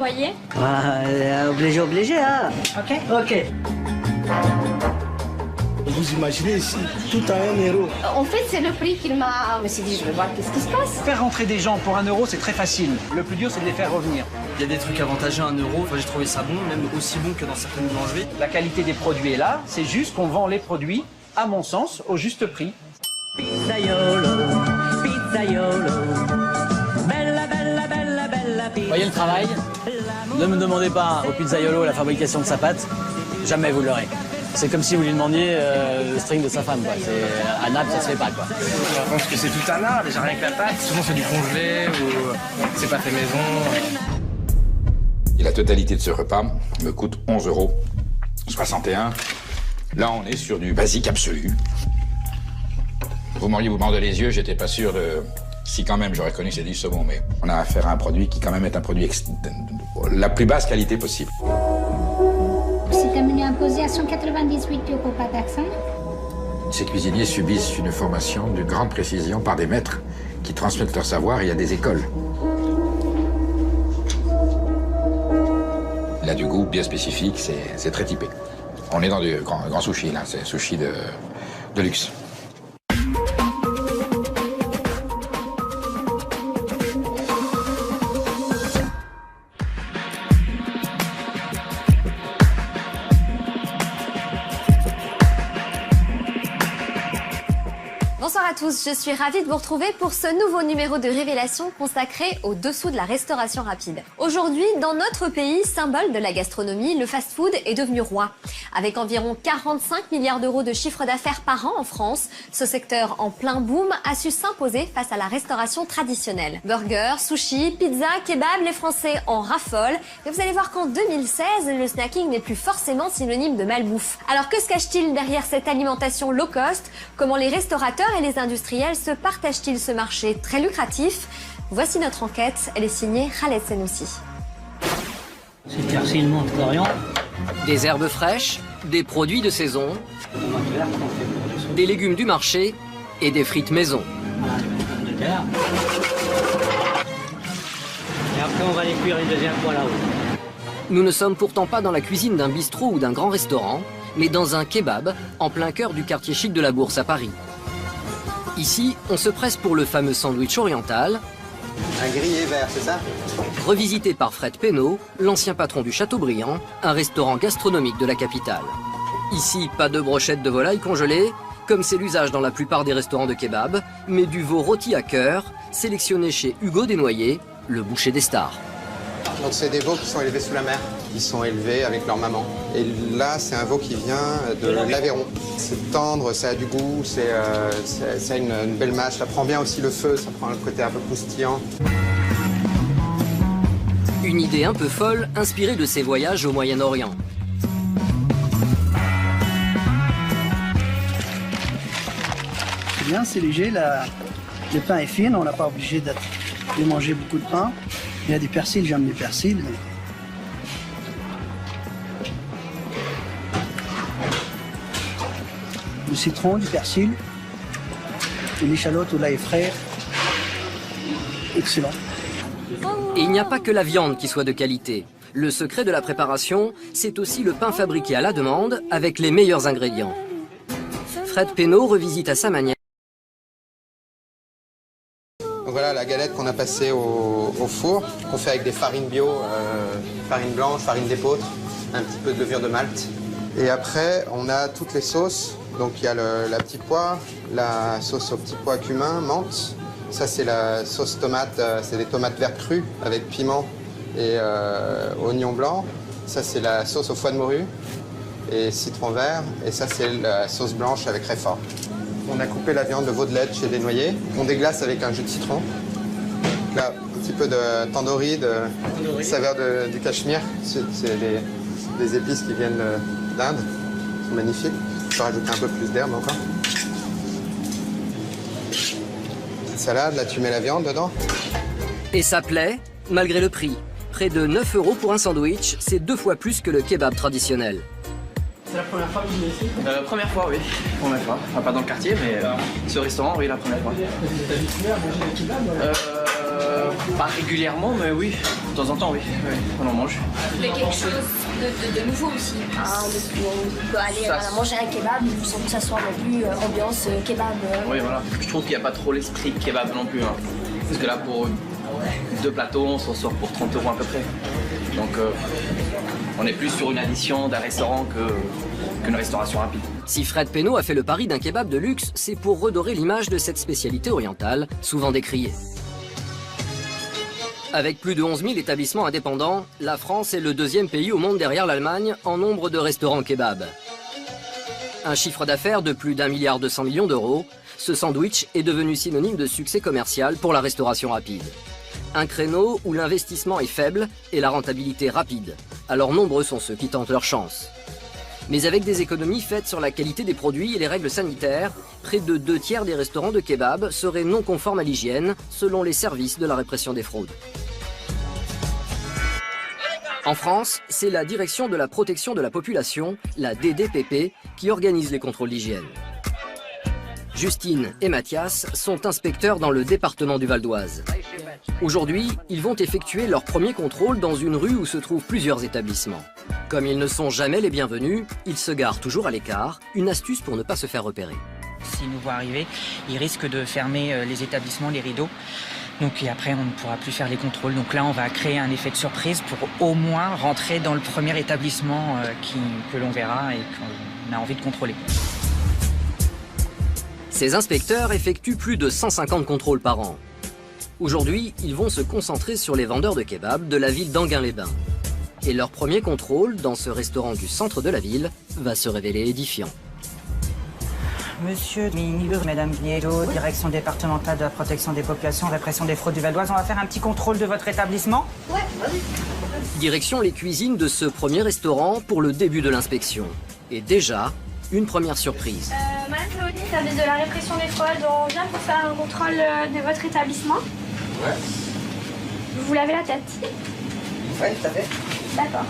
Vous voyez? Obligé, hein. Ok. Vous imaginez ici, tout à 1 euro. En fait, c'est le prix qu'il m'a... Je me suis dit, je vais voir qu'est-ce qui se passe. Faire rentrer des gens pour 1 euro, c'est très facile. Le plus dur, c'est de les faire revenir. Il y a des trucs avantageux à 1 euro. Enfin, j'ai trouvé ça bon, même aussi bon que dans certaines boulangeries. La qualité des produits est là. C'est juste qu'on vend les produits, à mon sens, au juste prix. Pizzaiolo, pizzaiolo. Bella, bella, bella, bella pizza. Voyez le travail? Ne me demandez pas au pizzaiolo la fabrication de sa pâte. Jamais vous l'aurez. C'est comme si vous lui demandiez le string de sa femme, quoi. À Naples, ça se fait pas, quoi. Je pense que c'est tout un art, déjà rien que la pâte. Souvent c'est du congelé ou c'est pas fait maison. Et la totalité de ce repas me coûte 11,61 €. Là, on est sur du basique absolu. Vous m'auriez vous bandé les yeux, j'étais pas sûr de... Si quand même, j'aurais connu ces 10 saumons, mais on a affaire à un produit qui quand même est un produit la plus basse qualité possible. C'est un menu imposé à 198 € pas d'accent. Ces cuisiniers subissent une formation d'une grande précision par des maîtres qui transmettent leur savoir et il y a des écoles. Il a du goût bien spécifique, c'est très typé. On est dans du grand sushi, là, c'est sushi de luxe. Bonsoir à tous, je suis ravie de vous retrouver pour ce nouveau numéro de Révélation consacré au dessous de la restauration rapide. Aujourd'hui, dans notre pays, symbole de la gastronomie, le fast-food est devenu roi. Avec environ 45 milliards d'euros de chiffre d'affaires par an en France, ce secteur en plein boom a su s'imposer face à la restauration traditionnelle. Burgers, sushis, pizza, kebab, les Français en raffolent. Mais vous allez voir qu'en 2016, le snacking n'est plus forcément synonyme de malbouffe. Alors que se cache-t-il derrière cette alimentation low cost? Comment les restaurateurs et les industriels se partagent-ils ce marché très lucratif? Voici notre enquête, elle est signée Khaled Senoussi. C'est persil, menthe, coriandre. Des herbes fraîches, des produits de saison, des légumes du marché et des frites maison. De terre. Et après, on va les cuire une deuxième fois là-haut. Nous ne sommes pourtant pas dans la cuisine d'un bistrot ou d'un grand restaurant, mais dans un kebab en plein cœur du quartier chic de la Bourse à Paris. Ici, on se presse pour le fameux sandwich oriental. Un grillé vert, c'est ça? Revisité par Fred Penot, l'ancien patron du Châteaubriand, un restaurant gastronomique de la capitale. Ici, pas de brochettes de volaille congelées, comme c'est l'usage dans la plupart des restaurants de kebab, mais du veau rôti à cœur, sélectionné chez Hugo Desnoyers, le boucher des stars. Donc c'est des veaux qui sont élevés sous la mer. Ils sont élevés avec leur maman. Et là, c'est un veau qui vient de l'Aveyron. C'est tendre, ça a du goût, ça a une belle mâche. Ça prend bien aussi le feu, ça prend le côté un peu croustillant. Une idée un peu folle, inspirée de ses voyages au Moyen-Orient. C'est bien, c'est léger, le pain est fin, on n'a pas obligé de manger beaucoup de pain. Il y a du persil, j'aime les persils. Mais... Du citron, du persil, une échalote ou l'ail frais. Excellent. Et il n'y a pas que la viande qui soit de qualité. Le secret de la préparation, c'est aussi le pain fabriqué à la demande avec les meilleurs ingrédients. Fred Penot revisite à sa manière. Donc voilà la galette qu'on a passée au four, qu'on fait avec des farines bio, farine blanche, farine d'épeautre, un petit peu de levure de malt. Et après, on a toutes les sauces. Donc il y a la petite pois, la sauce au petit pois cumin, menthe. Ça c'est la sauce tomate, c'est des tomates vertes crues avec piment et oignon blanc. Ça c'est la sauce au foie de morue et citron vert. Et ça c'est la sauce blanche avec réfort. On a coupé la viande de veau de lait chez Desnoyers. On déglace avec un jus de citron. Là, un petit peu de tandoori, de saveur du cachemire. C'est des épices qui viennent d'Inde. Ils sont magnifiques. Je peux rajouter un peu plus d'herbe encore. Salade, là tu mets la viande dedans. Et ça plaît, malgré le prix. Près de 9 € pour un sandwich, c'est 2 fois plus que le kebab traditionnel. C'est la première fois que vous venez ici? Première fois, oui. Première fois. Enfin, pas dans le quartier, mais ce restaurant, oui, la première fois. Vous êtes habitué à manger des kebabs Pas régulièrement, mais oui, de temps en temps, oui, on en mange. Mais quelque chose de nouveau aussi. On peut aller manger un kebab sans que ça soit non plus ambiance kebab. Oui, voilà. Je trouve qu'il n'y a pas trop l'esprit kebab non plus. Hein. Parce que là, pour 2 plateaux, on s'en sort pour 30 € à peu près. Donc, on est plus sur une addition d'un restaurant qu'une restauration rapide. Si Fred Penot a fait le pari d'un kebab de luxe, c'est pour redorer l'image de cette spécialité orientale, souvent décriée. Avec plus de 11 000 établissements indépendants, la France est le 2e pays au monde derrière l'Allemagne en nombre de restaurants kebab. Un chiffre d'affaires de plus d'1,2 milliard d'euros, ce sandwich est devenu synonyme de succès commercial pour la restauration rapide. Un créneau où l'investissement est faible et la rentabilité rapide. Alors nombreux sont ceux qui tentent leur chance. Mais avec des économies faites sur la qualité des produits et les règles sanitaires, près de 2/3 des restaurants de kebab seraient non conformes à l'hygiène, selon les services de la répression des fraudes. En France, c'est la Direction de la protection de la population, la DDPP, qui organise les contrôles d'hygiène. Justine et Mathias sont inspecteurs dans le département du Val d'Oise. Aujourd'hui, ils vont effectuer leur premier contrôle dans une rue où se trouvent plusieurs établissements. Comme ils ne sont jamais les bienvenus, ils se garent toujours à l'écart, une astuce pour ne pas se faire repérer. S'ils nous voient arriver, ils risquent de fermer les établissements, les rideaux. Donc, et après, on ne pourra plus faire les contrôles. Donc là, on va créer un effet de surprise pour au moins rentrer dans le premier établissement que l'on verra et qu'on a envie de contrôler. Ces inspecteurs effectuent plus de 150 contrôles par an. Aujourd'hui, ils vont se concentrer sur les vendeurs de kebab de la ville d'Enghien-les-Bains. Et leur premier contrôle, dans ce restaurant du centre de la ville, va se révéler édifiant. Monsieur Minibur, Madame Guiello, direction départementale de la protection des populations, répression des fraudes du Val d'Oise. On va faire un petit contrôle de votre établissement. Ouais, vas-y. Direction les cuisines de ce premier restaurant pour le début de l'inspection. Et déjà, une première surprise. Madame Claudie, service de la répression des fraudes, on vient pour faire un contrôle de votre établissement. Ouais. Vous vous lavez la tête? Ouais, tout à fait. D'accord.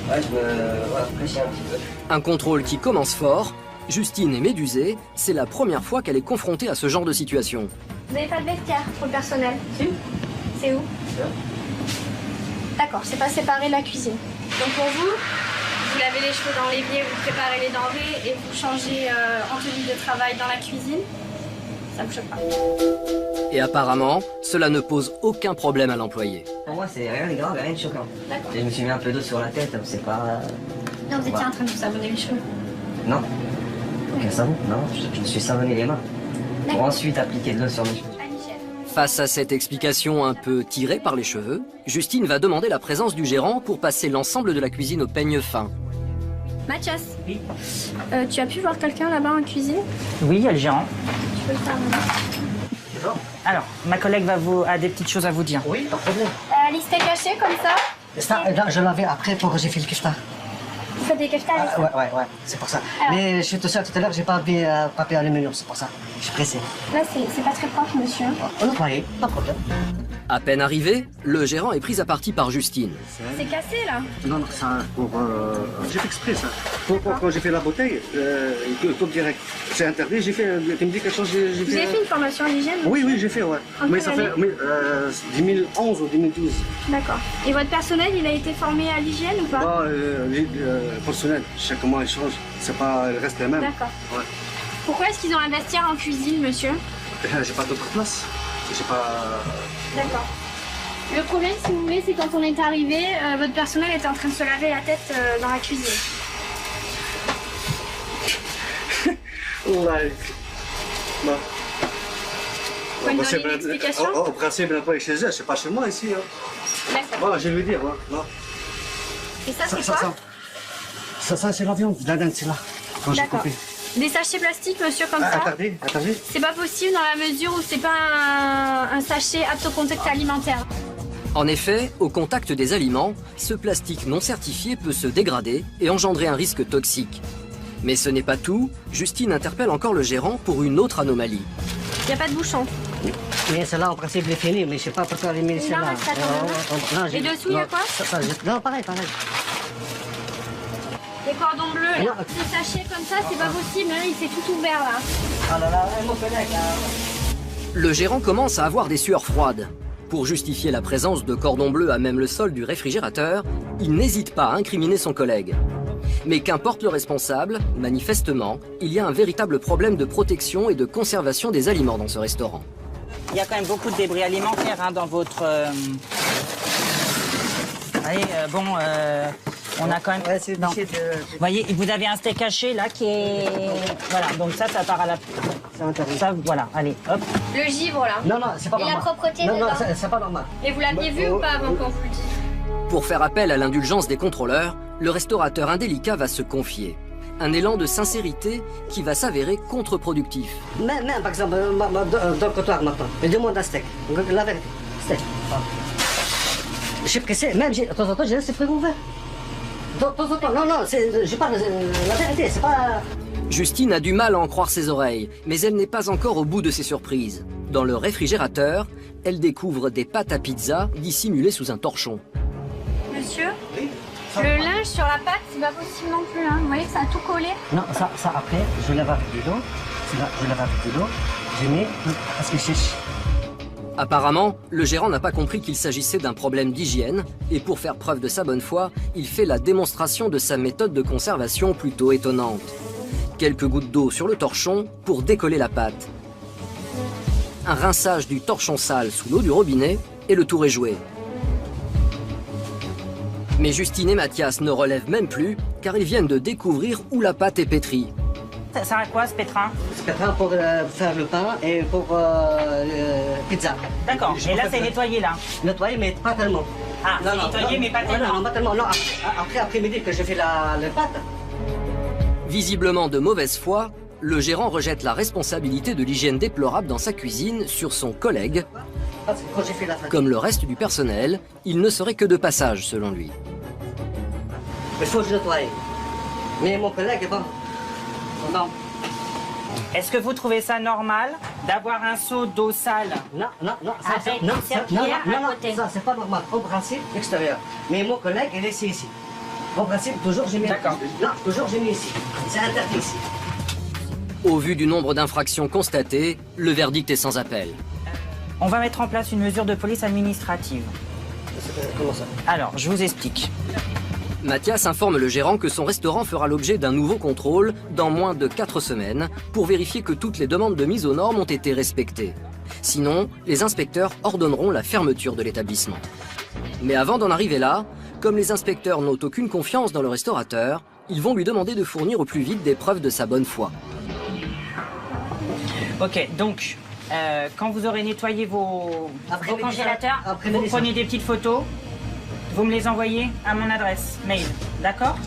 Ouais, je me rafraîchis un petit peu. Un contrôle qui commence fort. Justine est médusée, c'est la première fois qu'elle est confrontée à ce genre de situation. Vous n'avez pas de vestiaire pour le personnel? Si. C'est où? D'accord, c'est pas séparé de la cuisine. Donc pour vous, vous lavez les cheveux dans l'évier, vous préparez les denrées et vous changez en tenue de travail dans la cuisine. Ça me choque pas. Et apparemment, cela ne pose aucun problème à l'employé. Pour moi, c'est rien de grave, rien de choquant. D'accord. Je me suis mis un peu d'eau sur la tête, c'est pas... Non, vous étiez en train de vous savonner les cheveux. Non. Aucun savon, non, je me suis savonné les mains. Pour ensuite appliquer de l'eau sur mes cheveux. Face à cette explication un peu tirée par les cheveux, Justine va demander la présence du gérant pour passer l'ensemble de la cuisine au peigne fin. Mathias, oui. Tu as pu voir quelqu'un là-bas en cuisine? Oui, il y a le gérant. Tu peux le faire. Alors, ma collègue a des petites choses à vous dire. Oui, pas de problème. Liste cachée comme ça? Je l'avais après pour j'ai fait le kefta. Vous faites des keftas avec ça? Ouais, c'est pour ça. Alors, mais je suis tout seul tout à l'heure, j'ai pas vu papier aluminium, c'est pour ça. Je suis pressé. Là, c'est pas très propre, monsieur. On va parler, pas de problème. À peine arrivé, le gérant est pris à partie par Justine. C'est cassé, là? Non, ça, j'ai fait exprès, ça. Quand j'ai fait la bouteille, il coupe direct. C'est interdit, j'ai fait... Tu me dis quelque chose, j'ai fait... Vous avez fait une formation à l'hygiène? Oui, j'ai fait, ouais. Mais ça fait 2011 ou 2012. D'accord. Et votre personnel, il a été formé à l'hygiène ou pas? Le personnel, chaque mois, il change. C'est pas... Il reste les mêmes. D'accord. Ouais. Pourquoi est-ce qu'ils ont un vestiaire en cuisine, monsieur? J'ai pas d'autre place. J'ai pas... D'accord. Le problème, si vous voulez, c'est quand on est arrivé, votre personnel était en train de se laver la tête dans la cuisine. Ouais. Bon. Vous pouvez me donner une explication? Au principe, elle est chez elle, c'est pas chez moi ici. Hein. D'accord. Je vais lui dire. Ouais. Et ça, c'est quoi? Ça, c'est la viande, la dinde, c'est là. D'accord. Des sachets plastiques, monsieur, comme ça? Attendez. C'est pas possible dans la mesure où c'est pas un sachet apte au contact alimentaire. En effet, au contact des aliments, ce plastique non certifié peut se dégrader et engendrer un risque toxique. Mais ce n'est pas tout, Justine interpelle encore le gérant pour une autre anomalie. Il n'y a pas de bouchon. Mais celle-là, en principe, elle est finie, mais je sais pas pourquoi elle est mise celle-là. Et dessous, il y a quoi? Non, pareil. Les cordons bleus, là. Des sachets comme ça, c'est pas possible, hein, il s'est tout ouvert, là. Ah là là, mon collègue, là. Le gérant commence à avoir des sueurs froides. Pour justifier la présence de cordons bleus à même le sol du réfrigérateur, il n'hésite pas à incriminer son collègue. Mais qu'importe le responsable, manifestement, il y a un véritable problème de protection et de conservation des aliments dans ce restaurant. Il y a quand même beaucoup de débris alimentaires hein, dans votre... Allez, on a quand même... Non. Vous voyez, vous avez un steak haché là qui est... Voilà, donc ça part à la... Ça, voilà, allez, hop. Le givre là. Non, c'est pas et normal. la propreté Non, dedans. c'est pas normal. Et vous l'aviez vu ou pas avant qu'on vous le dise? Pour faire appel à l'indulgence des contrôleurs, le restaurateur indélicat va se confier. Un élan de sincérité qui va s'avérer contre-productif. Même, par exemple, dans le comptoir maintenant, je demande un steak. La vérité, steak. Je suis pressé, même de temps en temps, j'ai laissé le frigo ouvert. De temps en temps, non, je parle la vérité, c'est pas... Justine a du mal à en croire ses oreilles, mais elle n'est pas encore au bout de ses surprises. Dans le réfrigérateur, elle découvre des pâtes à pizza dissimulées sous un torchon. Monsieur, le linge sur la pâte, c'est pas possible non plus. Hein. Vous voyez que ça a tout collé. Non, ça après, je lave avec de l'eau. Je lave avec de l'eau. Je mets parce que sèche. Apparemment, le gérant n'a pas compris qu'il s'agissait d'un problème d'hygiène, et pour faire preuve de sa bonne foi, il fait la démonstration de sa méthode de conservation plutôt étonnante. Quelques gouttes d'eau sur le torchon pour décoller la pâte. Un rinçage du torchon sale sous l'eau du robinet et le tour est joué. Mais Justine et Mathias ne relèvent même plus car ils viennent de découvrir où la pâte est pétrie. Ça sert à quoi ce pétrin? Ce pétrin pour faire le pain et pour pizza. D'accord, et là c'est nettoyé là? Nettoyé mais pas tellement. Ah, c'est nettoyé mais pas tellement? Non, pas tellement. Non, après-midi que je fais la pâte. Visiblement de mauvaise foi, le gérant rejette la responsabilité de l'hygiène déplorable dans sa cuisine sur son collègue. Quand j'ai fait la Comme le reste du personnel, il ne serait que de passage selon lui. Il faut que je nettoie. Mais mon collègue est bon. Non. Est-ce que vous trouvez ça normal d'avoir un seau d'eau sale? Non, avec une serpillière à côté. Ça c'est pas normal. En principe, extérieur. Mais mon collègue, il est ici. En principe, toujours j'ai mis. D'accord. Non, toujours j'ai mis ici. C'est interdit ici. Au vu du nombre d'infractions constatées, le verdict est sans appel. On va mettre en place une mesure de police administrative. Comment ça? Alors, je vous explique. Mathias informe le gérant que son restaurant fera l'objet d'un nouveau contrôle dans moins de 4 semaines pour vérifier que toutes les demandes de mise aux normes ont été respectées. Sinon, les inspecteurs ordonneront la fermeture de l'établissement. Mais avant d'en arriver là, comme les inspecteurs n'ont aucune confiance dans le restaurateur, ils vont lui demander de fournir au plus vite des preuves de sa bonne foi. Ok, donc, quand vous aurez nettoyé vos congélateurs, vous prenez des petites photos, vous me les envoyez à mon adresse mail, d'accord?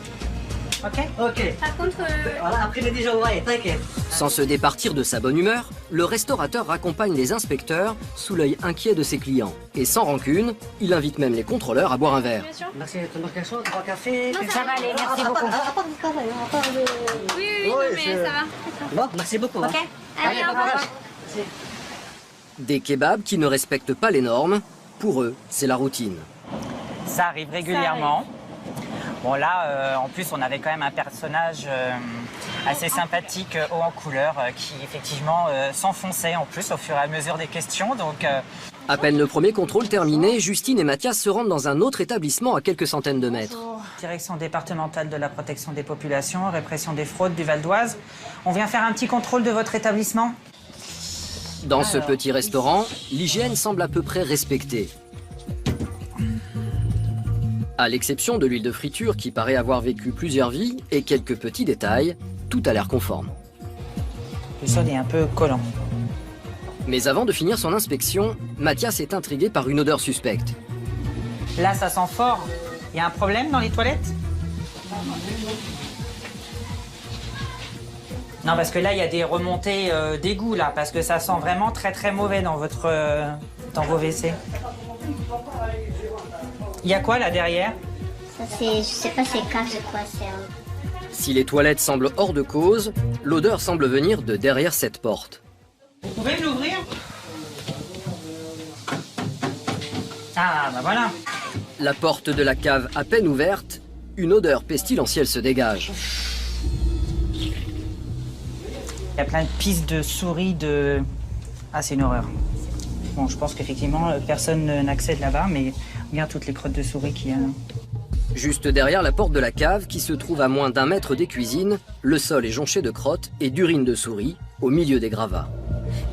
Ok? Ok. Par contre... Voilà, après-midi, j'envoie, t'inquiète. Sans se départir de sa bonne humeur, le restaurateur raccompagne les inspecteurs sous l'œil inquiet de ses clients. Et sans rancune, il invite même les contrôleurs à boire un verre. Merci, tu veux quelque chose? Un café? Non, ça va aller, merci beaucoup. Oui, mais ça va. Bon, merci beaucoup. Ok. Allez, au revoir. Des kebabs qui ne respectent pas les normes, pour eux, c'est la routine. Ça arrive régulièrement. Bon là, en plus, on avait quand même un personnage assez sympathique, haut en couleur, qui effectivement s'enfonçait en plus au fur et à mesure des questions. Donc, À peine le premier contrôle terminé, Justine et Mathias se rendent dans un autre établissement à quelques centaines de mètres. Direction départementale de la protection des populations, répression des fraudes du Val d'Oise. On vient faire un petit contrôle de votre établissement. Dans ce petit restaurant, l'hygiène semble à peu près respectée. À l'exception de l'huile de friture qui paraît avoir vécu plusieurs vies et quelques petits détails, tout a l'air conforme. Le sol est un peu collant. Mais avant de finir son inspection, Mathias est intrigué par une odeur suspecte. Là, ça sent fort. Il y a un problème dans les toilettes? Non, parce que là, il y a des remontées d'égout, là, parce que ça sent vraiment très très mauvais dans vos WC. Il y a quoi là derrière? Ça c'est, je sais pas, c'est cave, je crois, c'est Si les toilettes semblent hors de cause, l'odeur semble venir de derrière cette porte. Vous pouvez me l'ouvrir? Ah, bah voilà. La porte de la cave à peine ouverte, une odeur pestilentielle se dégage. Il y a plein de pistes de souris, de... Ah, c'est une horreur. Bon, je pense qu'effectivement, personne n'accède là-bas, mais regarde toutes les crottes de souris qu'il y a. Juste derrière la porte de la cave, qui se trouve à moins d'1 mètre des cuisines, le sol est jonché de crottes et d'urine de souris, au milieu des gravats.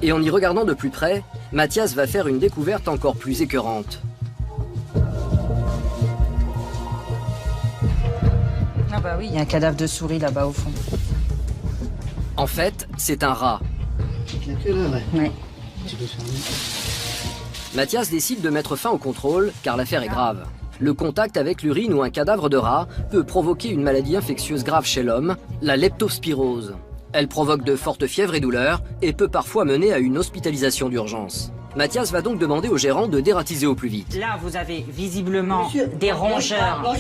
Et en y regardant de plus près, Mathias va faire une découverte encore plus écœurante. Ah bah oui, il y a un cadavre de souris là-bas au fond. En fait, c'est un rat. Ouais. Mathias décide de mettre fin au contrôle, car l'affaire est grave. Le contact avec l'urine ou un cadavre de rat peut provoquer une maladie infectieuse grave chez l'homme, la leptospirose. Elle provoque de fortes fièvres et douleurs et peut parfois mener à une hospitalisation d'urgence. Mathias va donc demander au gérant de dératiser au plus vite. Là, vous avez visiblement des rongeurs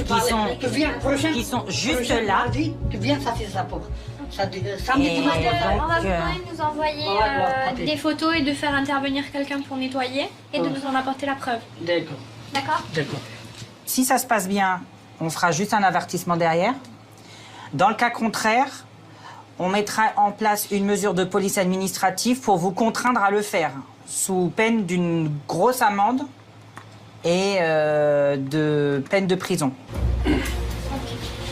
qui sont juste là. Tu viens, ça fait ça pour. On va quand même nous envoyer des photos et de faire intervenir quelqu'un pour nettoyer et de nous en apporter la preuve. D'accord. D'accord? D'accord. Si ça se passe bien, on fera juste un avertissement derrière. Dans le cas contraire, on mettra en place une mesure de police administrative pour vous contraindre à le faire, sous peine d'une grosse amende et de peine de prison.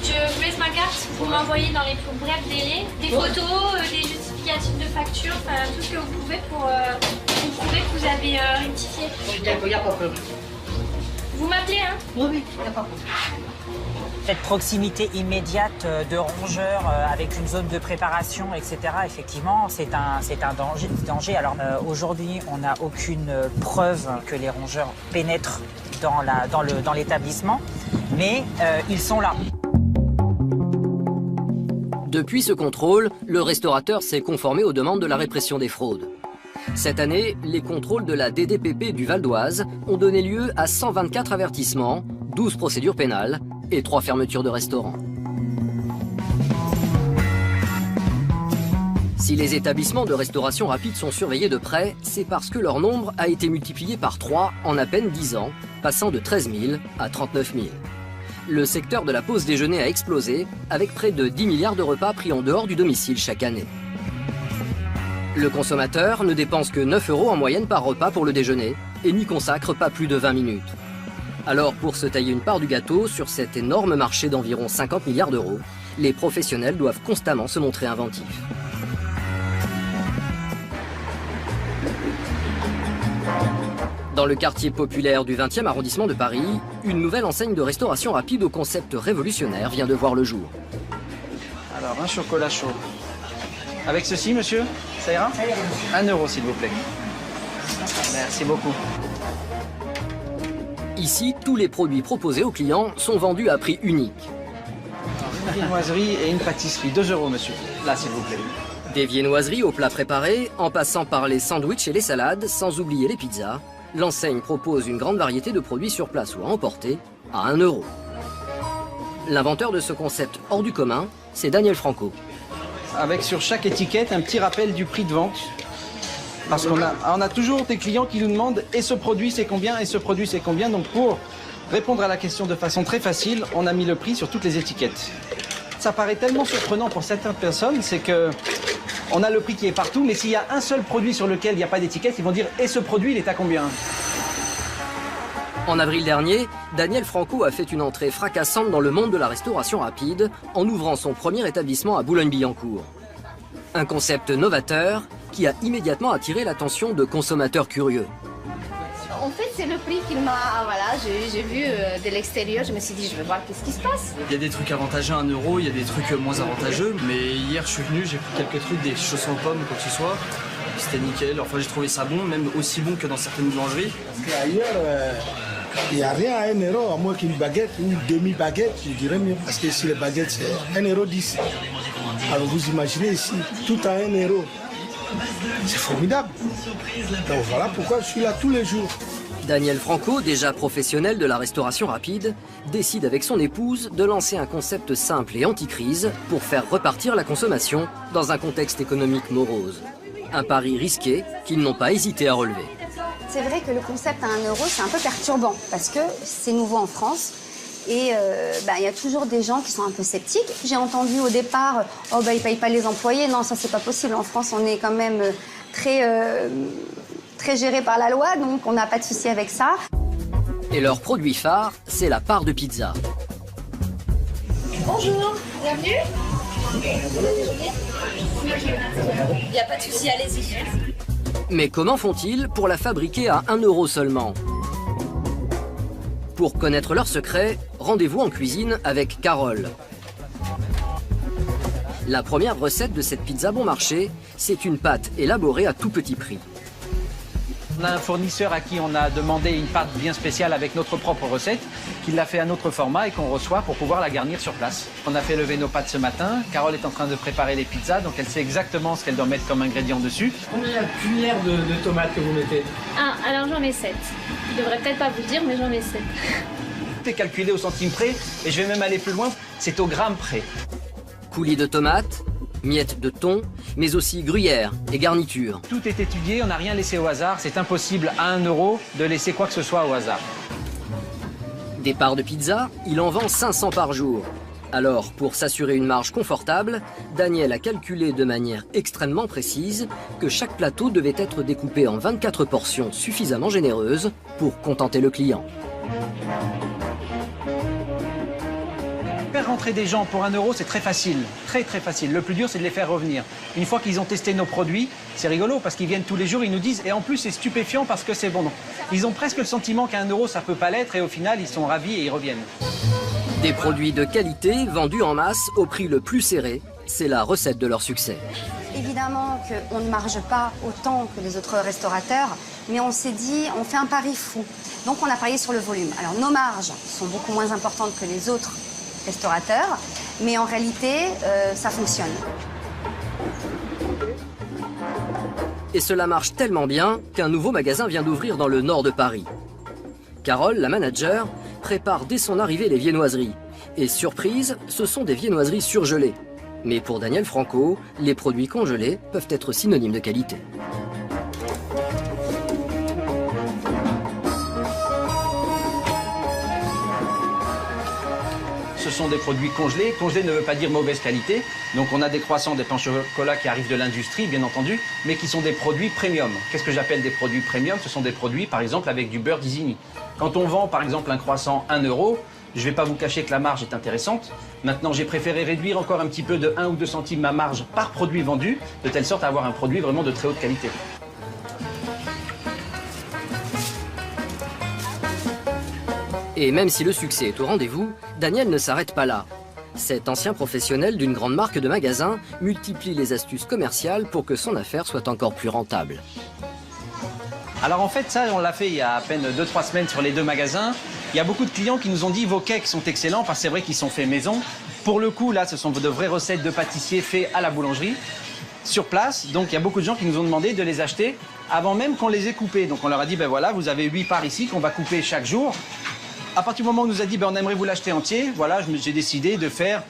Je vous laisse ma carte, vous m'envoyez dans les plus brefs délais des photos, des justificatifs de facture, enfin tout ce que vous pouvez pour vous prouver que vous avez rectifié. D'accord, il n'y a pas de problème. Vous m'appelez, hein? Oui, il n'y a pas de problème. Cette proximité immédiate de rongeurs avec une zone de préparation, etc., effectivement, c'est un danger. Alors aujourd'hui, on n'a aucune preuve que les rongeurs pénètrent dans l'établissement, mais ils sont là. Depuis ce contrôle, le restaurateur s'est conformé aux demandes de la répression des fraudes. Cette année, les contrôles de la DDPP du Val d'Oise ont donné lieu à 124 avertissements, 12 procédures pénales et 3 fermetures de restaurants. Si les établissements de restauration rapide sont surveillés de près, c'est parce que leur nombre a été multiplié par 3 en à peine 10 ans, passant de 13 000 à 39 000. Le secteur de la pause déjeuner a explosé, avec près de 10 milliards de repas pris en dehors du domicile chaque année. Le consommateur ne dépense que 9 € en moyenne par repas pour le déjeuner et n'y consacre pas plus de 20 minutes. Alors, pour se tailler une part du gâteau sur cet énorme marché d'environ 50 milliards d'euros, les professionnels doivent constamment se montrer inventifs. Dans le quartier populaire du 20e arrondissement de Paris, une nouvelle enseigne de restauration rapide au concept révolutionnaire vient de voir le jour. Alors, un chocolat chaud. Avec ceci, monsieur, ça ira? 1 € s'il vous plaît. Merci beaucoup. Ici, tous les produits proposés aux clients sont vendus à prix unique. Une viennoiserie et une pâtisserie, 2 € monsieur. Là, s'il vous plaît. Des viennoiseries aux plats préparés, en passant par les sandwichs et les salades, sans oublier les pizzas, l'enseigne propose une grande variété de produits sur place ou à emporter à 1 €. L'inventeur de ce concept hors du commun, c'est Daniel Franco. Avec sur chaque étiquette un petit rappel du prix de vente. Parce qu'on a toujours des clients qui nous demandent « et ce produit c'est combien ? Et ce produit c'est combien ?» Donc pour répondre à la question de façon très facile, on a mis le prix sur toutes les étiquettes. Ça paraît tellement surprenant pour certaines personnes, c'est que on a le prix qui est partout, mais s'il y a un seul produit sur lequel il n'y a pas d'étiquette, ils vont dire « et ce produit il est à combien ?» En avril dernier, Daniel Franco a fait une entrée fracassante dans le monde de la restauration rapide en ouvrant son premier établissement à Boulogne-Billancourt. Un concept novateur qui a immédiatement attiré l'attention de consommateurs curieux. En fait, c'est le prix qu'il m'a... Voilà, j'ai vu de l'extérieur, je me suis dit, je vais voir qu'est-ce qui se passe. Il y a des trucs avantageux à 1 €, il y a des trucs moins avantageux. Mais hier, je suis venu, j'ai pris quelques trucs, des chaussons aux pommes, quoi que ce soit. C'était nickel, enfin j'ai trouvé ça bon, même aussi bon que dans certaines boulangeries. Parce qu'ailleurs, il n'y a rien à 1 €, à moins qu'une baguette, une demi-baguette, je dirais mieux. Parce que ici, les baguettes, c'est 1,10 €. Alors vous imaginez ici, tout à 1 €. C'est formidable. Donc voilà pourquoi je suis là tous les jours. Daniel Franco, déjà professionnel de la restauration rapide, décide avec son épouse de lancer un concept simple et anti-crise pour faire repartir la consommation dans un contexte économique morose. Un pari risqué qu'ils n'ont pas hésité à relever. C'est vrai que le concept à 1 €, c'est un peu perturbant parce que c'est nouveau en France. Et il y a toujours des gens qui sont un peu sceptiques. J'ai entendu au départ, ils ne payent pas les employés. Non, ça, c'est pas possible. En France, on est quand même très très géré par la loi, donc on n'a pas de souci avec ça. Et leur produit phare, c'est la part de pizza. Bonjour, bienvenue. Il n'y a pas de souci, allez-y. Mais comment font-ils pour la fabriquer à 1 € seulement? Pour connaître leur secret, rendez-vous en cuisine avec Carole. La première recette de cette pizza bon marché, c'est une pâte élaborée à tout petit prix. On a un fournisseur à qui on a demandé une pâte bien spéciale avec notre propre recette, qui l'a fait à notre format et qu'on reçoit pour pouvoir la garnir sur place. On a fait lever nos pâtes ce matin. Carole est en train de préparer les pizzas, donc elle sait exactement ce qu'elle doit mettre comme ingrédient dessus. Combien de cuillères de tomates que vous mettez? Alors j'en mets 7. Je devrais peut-être pas vous dire, mais j'en mets 7. Tout est calculé au centime près, et je vais même aller plus loin, c'est au gramme près. Coulis de tomates, miettes de thon, mais aussi gruyère et garniture. Tout est étudié, on n'a rien laissé au hasard. C'est impossible à 1 € de laisser quoi que ce soit au hasard. Des parts de pizza, il en vend 500 par jour. Alors, pour s'assurer une marge confortable, Daniel a calculé de manière extrêmement précise que chaque plateau devait être découpé en 24 portions suffisamment généreuses pour contenter le client. Faire rentrer des gens pour 1 €, c'est très facile, très facile. Le plus dur, c'est de les faire revenir. Une fois qu'ils ont testé nos produits, c'est rigolo parce qu'ils viennent tous les jours, ils nous disent, et en plus c'est stupéfiant parce que c'est bon. Donc, ils ont presque le sentiment qu'à 1 € ça peut pas l'être et au final ils sont ravis et ils reviennent. Des produits de qualité vendus en masse au prix le plus serré, c'est la recette de leur succès. Évidemment qu'on ne marge pas autant que les autres restaurateurs, mais on s'est dit, on fait un pari fou. Donc on a parié sur le volume. Alors nos marges sont beaucoup moins importantes que les autres restaurateurs, mais en réalité, ça fonctionne. Et cela marche tellement bien qu'un nouveau magasin vient d'ouvrir dans le nord de Paris. Carole, la manager, prépare dès son arrivée les viennoiseries. Et surprise, ce sont des viennoiseries surgelées. Mais pour Daniel Franco, les produits congelés peuvent être synonymes de qualité. Ce sont des produits congelés. Congelé ne veut pas dire mauvaise qualité. Donc on a des croissants, des pains au chocolat qui arrivent de l'industrie, bien entendu, mais qui sont des produits premium. Qu'est-ce que j'appelle des produits premium? Ce sont des produits, par exemple, avec du beurre d'Isigny. Quand on vend, par exemple, un croissant 1 €, je ne vais pas vous cacher que la marge est intéressante. Maintenant, j'ai préféré réduire encore un petit peu de 1 ou 2 centimes ma marge par produit vendu, de telle sorte à avoir un produit vraiment de très haute qualité. Et même si le succès est au rendez-vous, Daniel ne s'arrête pas là. Cet ancien professionnel d'une grande marque de magasins multiplie les astuces commerciales pour que son affaire soit encore plus rentable. Alors en fait, ça, on l'a fait il y a à peine 2-3 semaines sur les 2 magasins. Il y a beaucoup de clients qui nous ont dit vos cakes sont excellents parce que c'est vrai qu'ils sont faits maison. Pour le coup, là, ce sont de vraies recettes de pâtissiers faits à la boulangerie, sur place. Donc il y a beaucoup de gens qui nous ont demandé de les acheter avant même qu'on les ait coupés. Donc on leur a dit, ben voilà, vous avez 8 parts ici qu'on va couper chaque jour. À partir du moment où on nous a dit, ben, on aimerait vous l'acheter entier, voilà, j'ai décidé de faire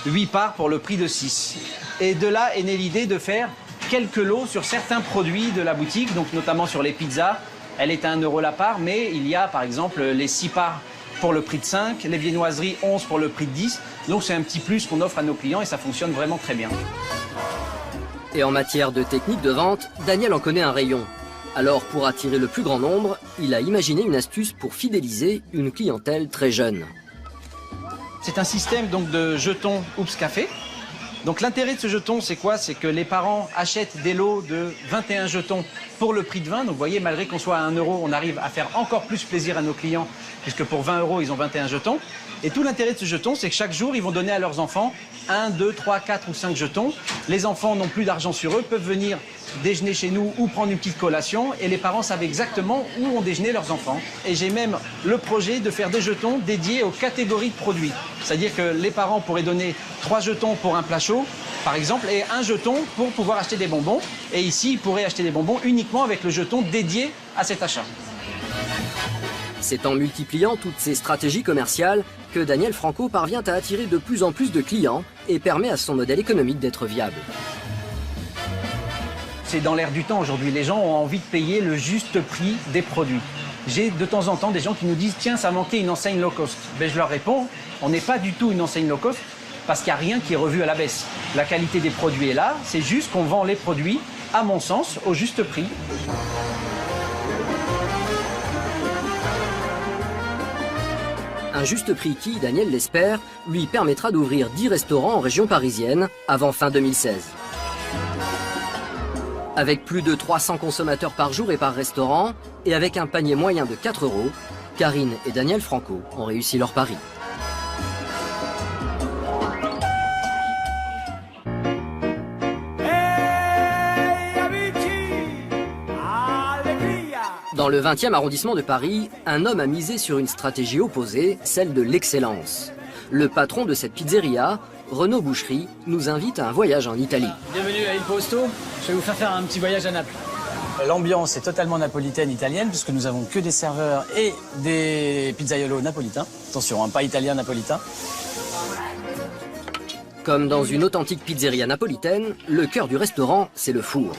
8 parts pour le prix de 6. Et de là est née l'idée de faire quelques lots sur certains produits de la boutique, donc notamment sur les pizzas. Elle est à 1 € la part, mais il y a par exemple les 6 parts pour le prix de 5, les viennoiseries 11 pour le prix de 10. Donc c'est un petit plus qu'on offre à nos clients et ça fonctionne vraiment très bien. Et en matière de technique de vente, Daniel en connaît un rayon. Alors, pour attirer le plus grand nombre, il a imaginé une astuce pour fidéliser une clientèle très jeune. C'est un système donc de jetons Oops Café. Donc l'intérêt de ce jeton, c'est quoi? C'est que les parents achètent des lots de 21 jetons pour le prix de 20. Donc vous voyez, malgré qu'on soit à 1 €, on arrive à faire encore plus plaisir à nos clients, puisque pour 20 €, ils ont 21 jetons. Et tout l'intérêt de ce jeton, c'est que chaque jour, ils vont donner à leurs enfants 1, 2, 3, 4 ou 5 jetons. Les enfants n'ont plus d'argent sur eux, peuvent venir déjeuner chez nous ou prendre une petite collation. Et les parents savent exactement où ont déjeuné leurs enfants. Et j'ai même le projet de faire des jetons dédiés aux catégories de produits. C'est-à-dire que les parents pourraient donner 3 jetons pour un plat chaud, par exemple, et 1 jeton pour pouvoir acheter des bonbons. Et ici, ils pourraient acheter des bonbons uniquement avec le jeton dédié à cet achat. C'est en multipliant toutes ces stratégies commerciales que Daniel Franco parvient à attirer de plus en plus de clients et permet à son modèle économique d'être viable. C'est dans l'air du temps aujourd'hui. Les gens ont envie de payer le juste prix des produits. J'ai de temps en temps des gens qui nous disent « Tiens, ça manquait une enseigne low cost ». Ben, je leur réponds « On n'est pas du tout une enseigne low cost parce qu'il n'y a rien qui est revu à la baisse. La qualité des produits est là, c'est juste qu'on vend les produits, à mon sens, au juste prix ». Un juste prix qui, Daniel l'espère, lui permettra d'ouvrir 10 restaurants en région parisienne avant fin 2016. Avec plus de 300 consommateurs par jour et par restaurant, et avec un panier moyen de 4 €, Karine et Daniel Franco ont réussi leur pari. Dans le 20e arrondissement de Paris, un homme a misé sur une stratégie opposée, celle de l'excellence. Le patron de cette pizzeria, Renaud Boucherie, nous invite à un voyage en Italie. Bienvenue à Il Posto, je vais vous faire un petit voyage à Naples. L'ambiance est totalement napolitaine, italienne, puisque nous avons que des serveurs et des pizzaiolos napolitains. Attention, pas italien, napolitain. Comme dans une authentique pizzeria napolitaine, le cœur du restaurant, c'est le four.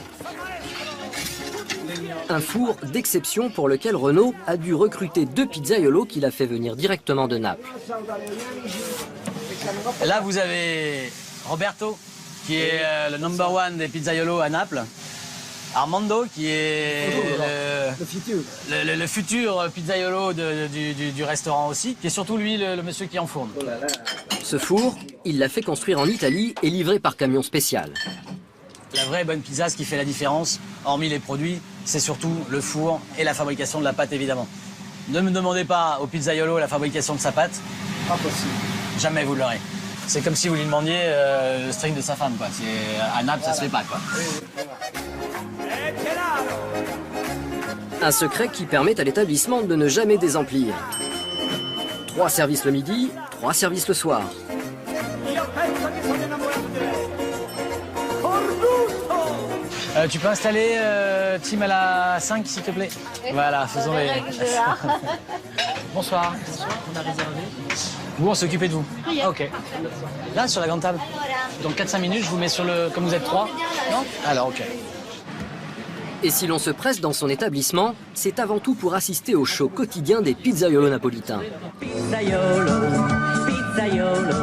Un four d'exception pour lequel Renaud a dû recruter 2 pizzaiolos qu'il a fait venir directement de Naples. Là, vous avez Roberto, qui est le number one des pizzaiolos à Naples. Armando, qui est le futur pizzaiolo du restaurant aussi, qui est surtout lui le monsieur qui enfourne. Ce four, il l'a fait construire en Italie et livré par camion spécial. La vraie bonne pizza, ce qui fait la différence, hormis les produits, c'est surtout le four et la fabrication de la pâte, évidemment. Ne me demandez pas au pizzaiolo la fabrication de sa pâte. Pas possible. Jamais vous l'aurez. C'est comme si vous lui demandiez le string de sa femme, quoi. À Naples, ça se fait pas, quoi. Un secret qui permet à l'établissement de ne jamais désemplir. 3 services le midi, 3 services le soir. Tu peux installer Tim à la 5, s'il te plaît? Voilà, faisons-les. Bonsoir. On a réservé. Vous, on s'est occupé de vous? Ok. Là, sur la grande table. Dans 4-5 minutes, je vous mets sur le... Comme vous êtes 3. Non? Alors, ok. Et si l'on se presse dans son établissement, c'est avant tout pour assister au show quotidien des pizzaiolos napolitains. Pizzaiolo, pizzaiolo,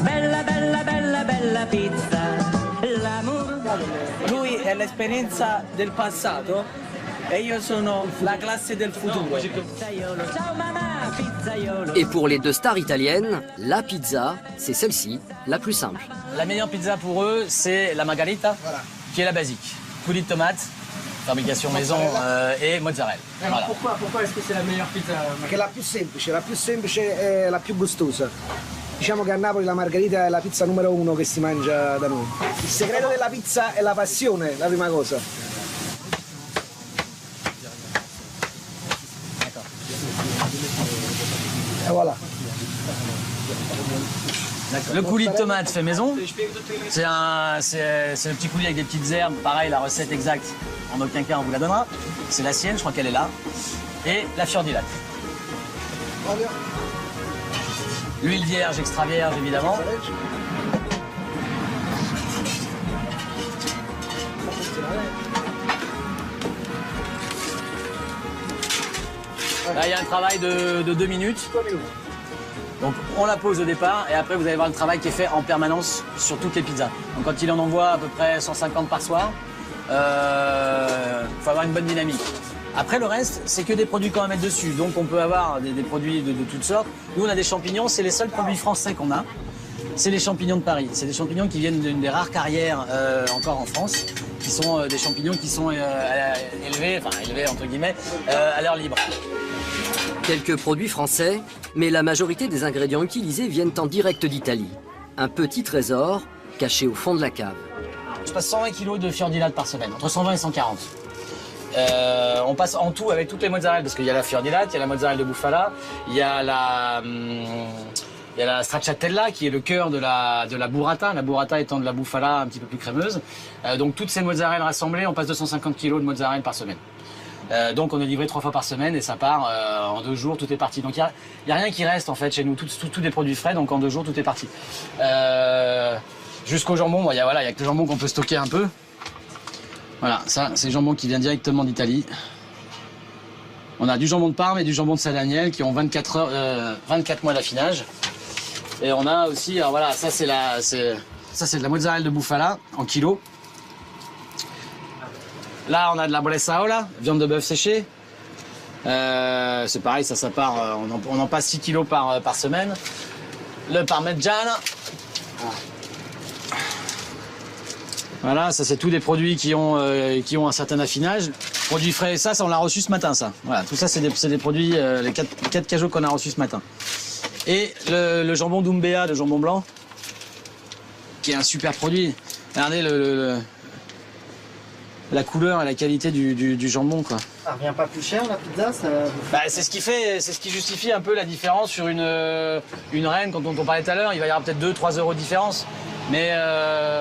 bella bella bella bella pizza, l'amore. Lui è l'esperienza del passato e io sono la classe del futuro. Ciao mamma, pizzaiolo. Et pour les 2 stars italiennes, la pizza, c'est celle-ci, la plus simple. La meilleure pizza pour eux, c'est la margarita, qui est la basique. Coulis de tomates, fabrication maison et mozzarella. Voilà. Pourquoi est-ce que c'est la meilleure pizza? Perché è la più semplice è la più gustosa. Diciamo che a Napoli la margherita è la pizza numero 1 che si mangia da noi. Il segreto della pizza è la passione, la prima cosa. Et voilà. Le coulis de tomate fait maison. C'est le petit coulis avec des petites herbes. Pareil, la recette exacte, en aucun cas on vous la donnera. C'est la sienne, je crois qu'elle est là. Et la fior di latte. L'huile vierge, extra vierge, évidemment. Là, il y a un travail de 2 minutes. Donc, on la pose au départ et après, vous allez voir le travail qui est fait en permanence sur toutes les pizzas. Donc, quand il en envoie à peu près 150 par soir, faut avoir une bonne dynamique. Après, le reste, c'est que des produits qu'on va mettre dessus. Donc, on peut avoir des produits de toutes sortes. Nous, on a des champignons. C'est les seuls produits français qu'on a. C'est les champignons de Paris. C'est des champignons qui viennent d'une des rares carrières encore en France, qui sont des champignons qui sont élevés entre guillemets, à l'air libre. Quelques produits français, mais la majorité des ingrédients utilisés viennent en direct d'Italie. Un petit trésor caché au fond de la cave. Je passe 120 kg de fior di latte par semaine, entre 120 et 140. On passe en tout avec toutes les mozzarella, parce qu'il y a la fior di latte, il y a la mozzarella de bufala, il y a la stracciatella qui est le cœur de la burrata, la burrata étant de la bufala un petit peu plus crémeuse. Donc toutes ces mozzarella rassemblées, on passe 250 kg de mozzarella par semaine. Donc on est livré 3 fois par semaine et ça part en 2 jours, tout est parti. Donc il n'y a rien qui reste en fait chez nous, tous des produits frais, donc en 2 jours tout est parti. Jusqu'au jambon, il y a que le jambon qu'on peut stocker un peu. Voilà, ça c'est le jambon qui vient directement d'Italie. On a du jambon de Parme et du jambon de Saint-Daniel qui ont 24 mois d'affinage. Et on a aussi, alors voilà, ça c'est de la mozzarella de bufala en kilo. Là, on a de la bresaola, viande de bœuf séchée. C'est pareil, ça part, on en passe 6 kilos par semaine. Le parmigiano. Voilà, ça c'est tous des produits qui ont un certain affinage. Produits frais, ça on l'a reçu ce matin, ça. Voilà, tout ça c'est des produits, les 4 cajots qu'on a reçus ce matin. Et le jambon d'Umbea, le jambon blanc, qui est un super produit. Regardez la couleur et la qualité du jambon, quoi. Ça revient pas plus cher la pizza ça... C'est ce qui justifie un peu la différence sur une reine. Quand on parlait tout à l'heure, il va y avoir peut-être 2-3 euros de différence. Mais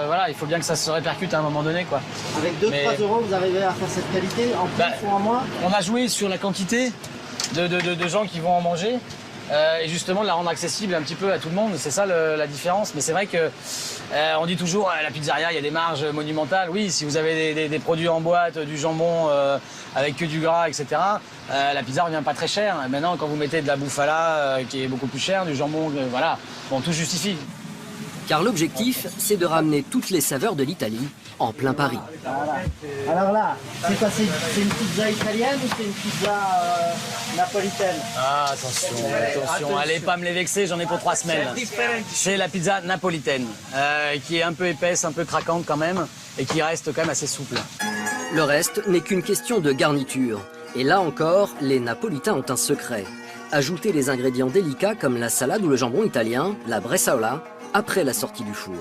voilà, il faut bien que ça se répercute à un moment donné, quoi. Avec 2-3 euros, vous arrivez à faire cette qualité en plus ou en moins? On a joué sur la quantité de gens qui vont en manger. Et justement de la rendre accessible un petit peu à tout le monde, c'est ça la différence. Mais c'est vrai que on dit toujours à la pizzeria il y a des marges monumentales. Oui, si vous avez des produits en boîte, du jambon avec que du gras, etc. La pizza revient pas très cher. Maintenant, quand vous mettez de la bouffala qui est beaucoup plus chère, du jambon, voilà, bon, tout justifie. Car l'objectif, c'est de ramener toutes les saveurs de l'Italie en plein Paris. Voilà. Alors là, c'est quoi? C'est une pizza italienne ou c'est une pizza napolitaine? Ah, attention, allez pas me les vexer, j'en ai pour 3 semaines. C'est la pizza napolitaine, qui est un peu épaisse, un peu craquante quand même, et qui reste quand même assez souple. Le reste n'est qu'une question de garniture. Et là encore, les Napolitains ont un secret. Ajouter les ingrédients délicats comme la salade ou le jambon italien, la bresaola, après la sortie du four.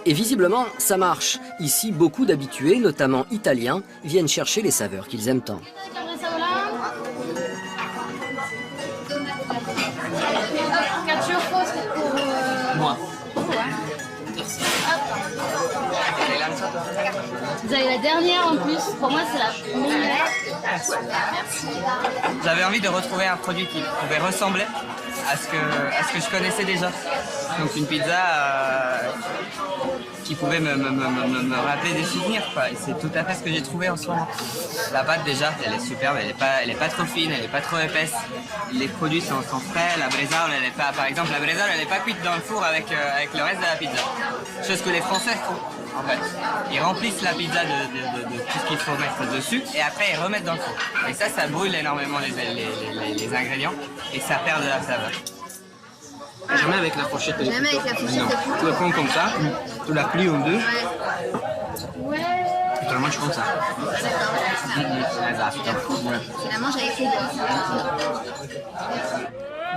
Et visiblement, ça marche. Ici, beaucoup d'habitués, notamment italiens, viennent chercher les saveurs qu'ils aiment tant. Moi. Vous avez la dernière en plus. Pour moi, c'est la meilleure. Merci. J'avais envie de retrouver un produit qui pouvait ressembler à ce que je connaissais déjà. Donc une pizza qui pouvait me rappeler des souvenirs, quoi. Et c'est tout à fait ce que j'ai trouvé en ce moment. La pâte déjà, elle est superbe, elle est pas trop fine, elle est pas trop épaisse. Les produits sont frais, la bresaola, elle est pas, par exemple, la bresaola, elle est pas cuite dans le four avec le reste de la pizza. Chose que les Français font, en fait. Ils remplissent la pizza de tout ce qu'il faut mettre dessus et après ils remettent dans le four. Et ça brûle énormément les ingrédients et ça perd de la saveur. Jamais avec la fourchette. Jamais avec la fourchette. Tu la prends comme ça, tu la plies en deux. Ouais. Et tu la manges comme ça. Tu la manges avec les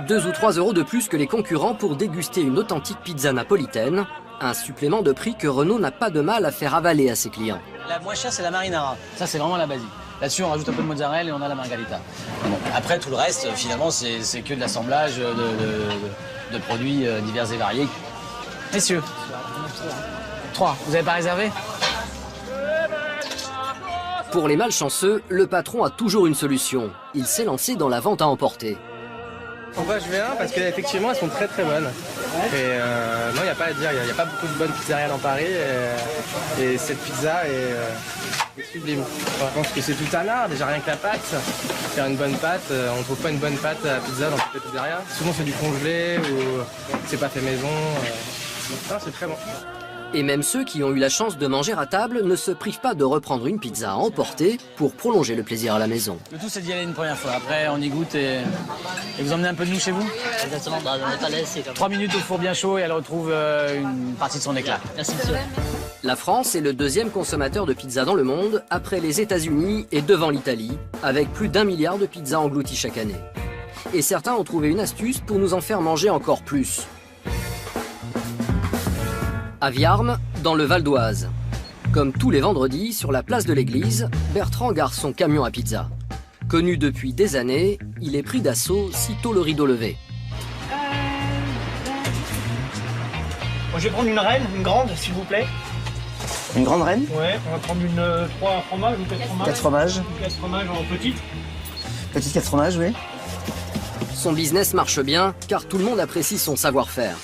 deux. 2 ou 3 euros de plus que les concurrents pour déguster une authentique pizza napolitaine. Un supplément de prix que Renault n'a pas de mal à faire avaler à ses clients. La moins chère, c'est la marinara. Ça, c'est vraiment la basique. Là-dessus, on rajoute un peu de mozzarella et on a la margarita. Bon, après, tout le reste, finalement, c'est que de l'assemblage de produits divers et variés. Messieurs, 3, vous n'avez pas réservé? Pour les malchanceux, le patron a toujours une solution. Il s'est lancé dans la vente à emporter. Pourquoi je viens? Parce qu'effectivement, elles sont très très bonnes. Et non, il n'y a pas à dire, il n'y a pas beaucoup de bonnes pizzerias dans Paris. Et cette pizza est sublime. Je pense que c'est tout un art, déjà rien que la pâte. Faire une bonne pâte, on ne trouve pas une bonne pâte à pizza dans toutes les pizzerias. Souvent c'est du congelé ou c'est pas fait maison. Non, c'est très bon. Et même ceux qui ont eu la chance de manger à table ne se privent pas de reprendre une pizza à emporter pour prolonger le plaisir à la maison. Le tout, c'est d'y aller une première fois. Après, on y goûte et vous emmenez un peu de nous chez vous? Exactement, on n'est pas laissé. 3 minutes au four bien chaud et elle retrouve une partie de son éclat. Merci, monsieur. La France est le 2e consommateur de pizza dans le monde, après les États-Unis et devant l'Italie, avec plus d'1 milliard de pizzas englouties chaque année. Et certains ont trouvé une astuce pour nous en faire manger encore plus. À Viarmes, dans le Val d'Oise. Comme tous les vendredis, sur la place de l'église, Bertrand gare son camion à pizza. Connu depuis des années, il est pris d'assaut sitôt le rideau levé. Bon, je vais prendre une reine, une grande, s'il vous plaît. Une grande reine? Ouais, on va prendre une 3 fromages ou 4 fromages. 4 fromages. Une 4 fromages en petite. Petite 4 fromages, oui. Son business marche bien, car tout le monde apprécie son savoir-faire.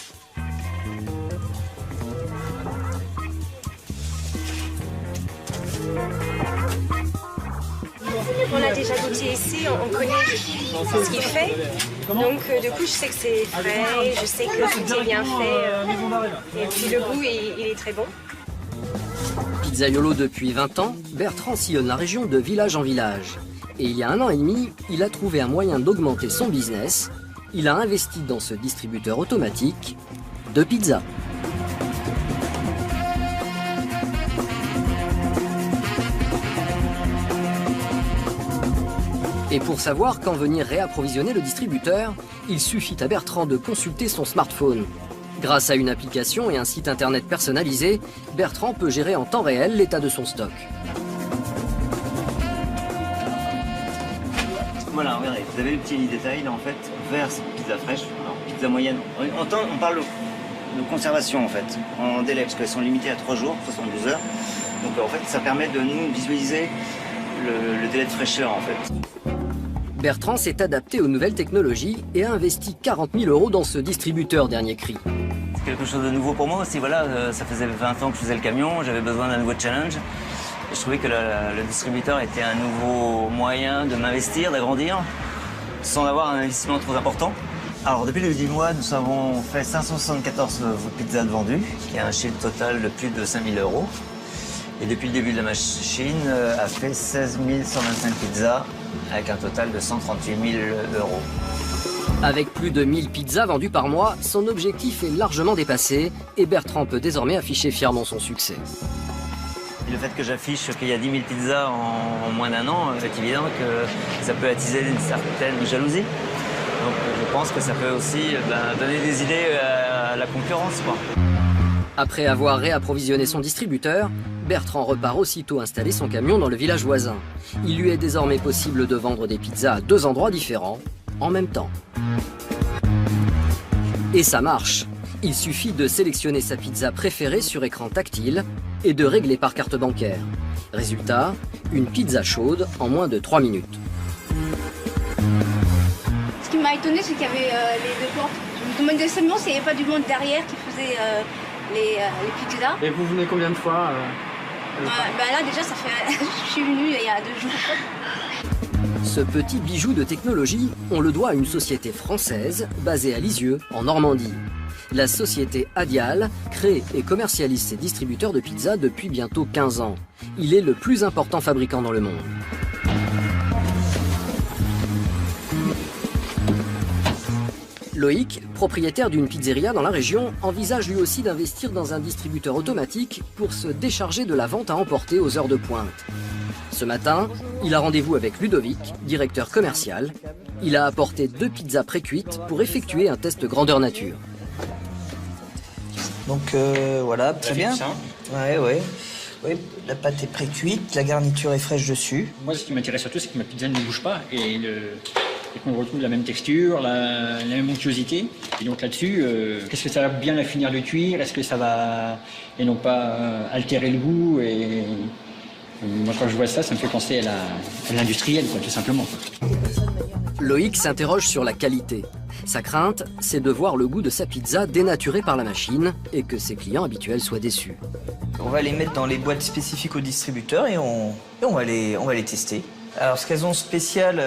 On a déjà goûté ici, on connaît ce qu'il fait. Donc du coup, je sais que c'est frais, je sais que tout est bien fait. Et puis le goût, il est très bon. Pizzaiolo depuis 20 ans, Bertrand sillonne la région de village en village. Et il y a 1 an et demi, il a trouvé un moyen d'augmenter son business. Il a investi dans ce distributeur automatique de pizza. Et pour savoir quand venir réapprovisionner le distributeur, il suffit à Bertrand de consulter son smartphone. Grâce à une application et un site internet personnalisé, Bertrand peut gérer en temps réel l'état de son stock. Voilà, regardez, vous avez le petit détail là en fait, vers pizza fraîche, alors, pizza moyenne. On parle de conservation en fait, en délai, parce qu'elles sont limitées à 3 jours, 72 heures. Donc en fait, ça permet de nous visualiser le délai de fraîcheur en fait. Bertrand s'est adapté aux nouvelles technologies et a investi 40 000 € dans ce distributeur dernier cri. C'est quelque chose de nouveau pour moi aussi, voilà, ça faisait 20 ans que je faisais le camion, j'avais besoin d'un nouveau challenge. Et je trouvais que le distributeur était un nouveau moyen de m'investir, d'agrandir, sans avoir un investissement trop important. Alors depuis le début du mois, nous avons fait 574 pizzas de vendues, qui a un chiffre total de plus de 5 000 €. Et depuis le début de la machine, a fait 16 125 pizzas, avec un total de 138 000 €. Avec plus de 1000 pizzas vendues par mois, son objectif est largement dépassé et Bertrand peut désormais afficher fièrement son succès. Et le fait que j'affiche qu'il y a 10 000 pizzas en moins d'1 an, c'est évident que ça peut attiser une certaine jalousie. Donc je pense que ça peut aussi donner des idées à la concurrence, quoi. Après avoir réapprovisionné son distributeur, Bertrand repart aussitôt installer son camion dans le village voisin. Il lui est désormais possible de vendre des pizzas à 2 endroits différents, en même temps. Et ça marche. Il suffit de sélectionner sa pizza préférée sur écran tactile et de régler par carte bancaire. Résultat, une pizza chaude en moins de 3 minutes. Ce qui m'a étonné, c'est qu'il y avait les 2 portes. Je me demandais seulement s'il n'y avait pas du monde derrière qui faisait les pizzas. Et vous venez combien de fois Là déjà ça fait... je suis venue il y a 2 jours. Ce petit bijou de technologie, on le doit à une société française basée à Lisieux, en Normandie. La société Adial crée et commercialise ses distributeurs de pizza depuis bientôt 15 ans. Il est le plus important fabricant dans le monde. Loïc, propriétaire d'une pizzeria dans la région, envisage lui aussi d'investir dans un distributeur automatique pour se décharger de la vente à emporter aux heures de pointe. Ce matin, il a rendez-vous avec Ludovic, directeur commercial. Il a apporté 2 pizzas pré-cuites pour effectuer un test grandeur nature. Donc voilà, très bien. Ouais. Oui, la pâte est pré-cuite, la garniture est fraîche dessus. Moi, ce qui m'intéresse surtout, c'est que ma pizza ne bouge pas et qu'on retrouve la même texture, la même onctuosité. Et donc là-dessus, qu'est-ce que ça va bien la finir de cuire? Est-ce que ça va, et non pas altérer le goût? Et moi, quand je vois ça, ça me fait penser à l'industriel, tout simplement. Loïc s'interroge sur la qualité. Sa crainte, c'est de voir le goût de sa pizza dénaturé par la machine et que ses clients habituels soient déçus. On va les mettre dans les boîtes spécifiques au distributeur et on va les tester. Alors ce qu'elles ont spécial,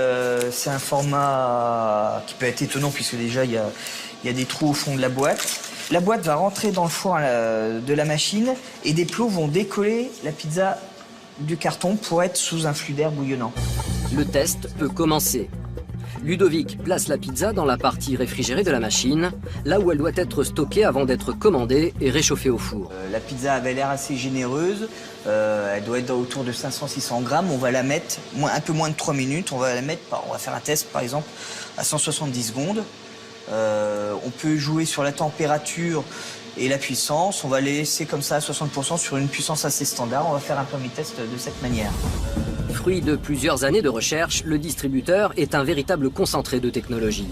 c'est un format qui peut être étonnant puisque déjà il y a des trous au fond de la boîte. La boîte va rentrer dans le four de la machine et des plots vont décoller la pizza du carton pour être sous un flux d'air bouillonnant. Le test peut commencer. Ludovic place la pizza dans la partie réfrigérée de la machine, là où elle doit être stockée avant d'être commandée et réchauffée au four. La pizza avait l'air assez généreuse, elle doit être autour de 500-600 grammes. On va la mettre un peu moins de 3 minutes, on va faire un test par exemple à 170 secondes. On peut jouer sur la température et la puissance, on va les laisser comme ça à 60% sur une puissance assez standard. On va faire un premier test de cette manière. Fruit de plusieurs années de recherche, le distributeur est un véritable concentré de technologie.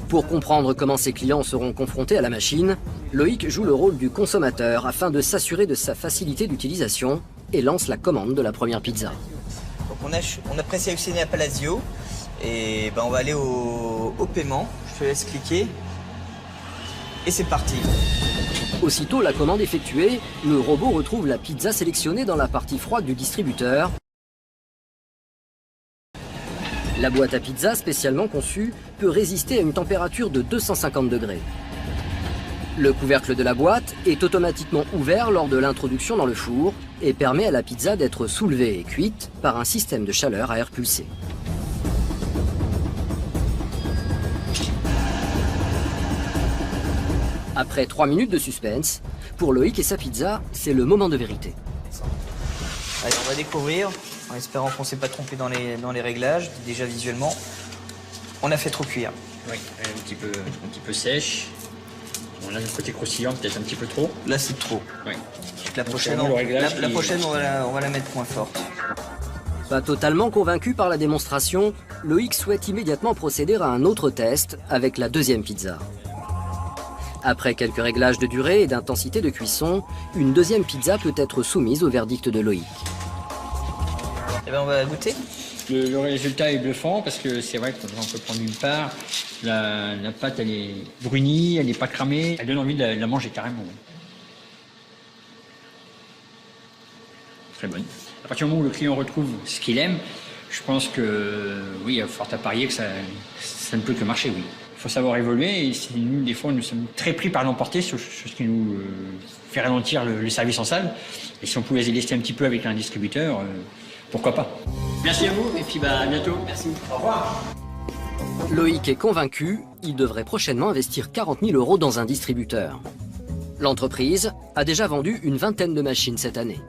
Pour comprendre comment ses clients seront confrontés à la machine, Loïc joue le rôle du consommateur afin de s'assurer de sa facilité d'utilisation et lance la commande de la première pizza. Donc on a présélectionné à Palazzo et on va aller au paiement. Je te laisse cliquer et c'est parti. Aussitôt la commande effectuée, le robot retrouve la pizza sélectionnée dans la partie froide du distributeur. La boîte à pizza spécialement conçue peut résister à une température de 250 degrés. Le couvercle de la boîte est automatiquement ouvert lors de l'introduction dans le four et permet à la pizza d'être soulevée et cuite par un système de chaleur à air pulsé. Après 3 minutes de suspense, pour Loïc et sa pizza, c'est le moment de vérité. Allez, on va découvrir, en espérant qu'on ne s'est pas trompé dans les réglages, déjà visuellement. On a fait trop cuire. Oui, un petit peu sèche. On a le côté croustillant, peut-être un petit peu trop. Là, c'est trop. Oui. La prochaine, on va la mettre point forte. Pas totalement convaincu par la démonstration, Loïc souhaite immédiatement procéder à un autre test avec la deuxième pizza. Après quelques réglages de durée et d'intensité de cuisson, une deuxième pizza peut être soumise au verdict de Loïc. Eh bien, on va goûter. Le résultat est bluffant parce que c'est vrai qu'on peut prendre une part. La pâte, elle est brunie, elle n'est pas cramée. Elle donne envie de la manger carrément. Très bonne. À partir du moment où le client retrouve ce qu'il aime, je pense que, oui, il y a fort à parier que ça ne peut que marcher, oui. Il faut savoir évoluer et nous, des fois, nous sommes très pris par l'emporter sur ce qui nous fait ralentir le service en salle. Et si on pouvait se délester un petit peu avec un distributeur, pourquoi pas. Merci à vous et puis à bientôt. Merci. Au revoir. Loïc est convaincu, il devrait prochainement investir 40 000 € dans un distributeur. L'entreprise a déjà vendu une vingtaine de machines cette année.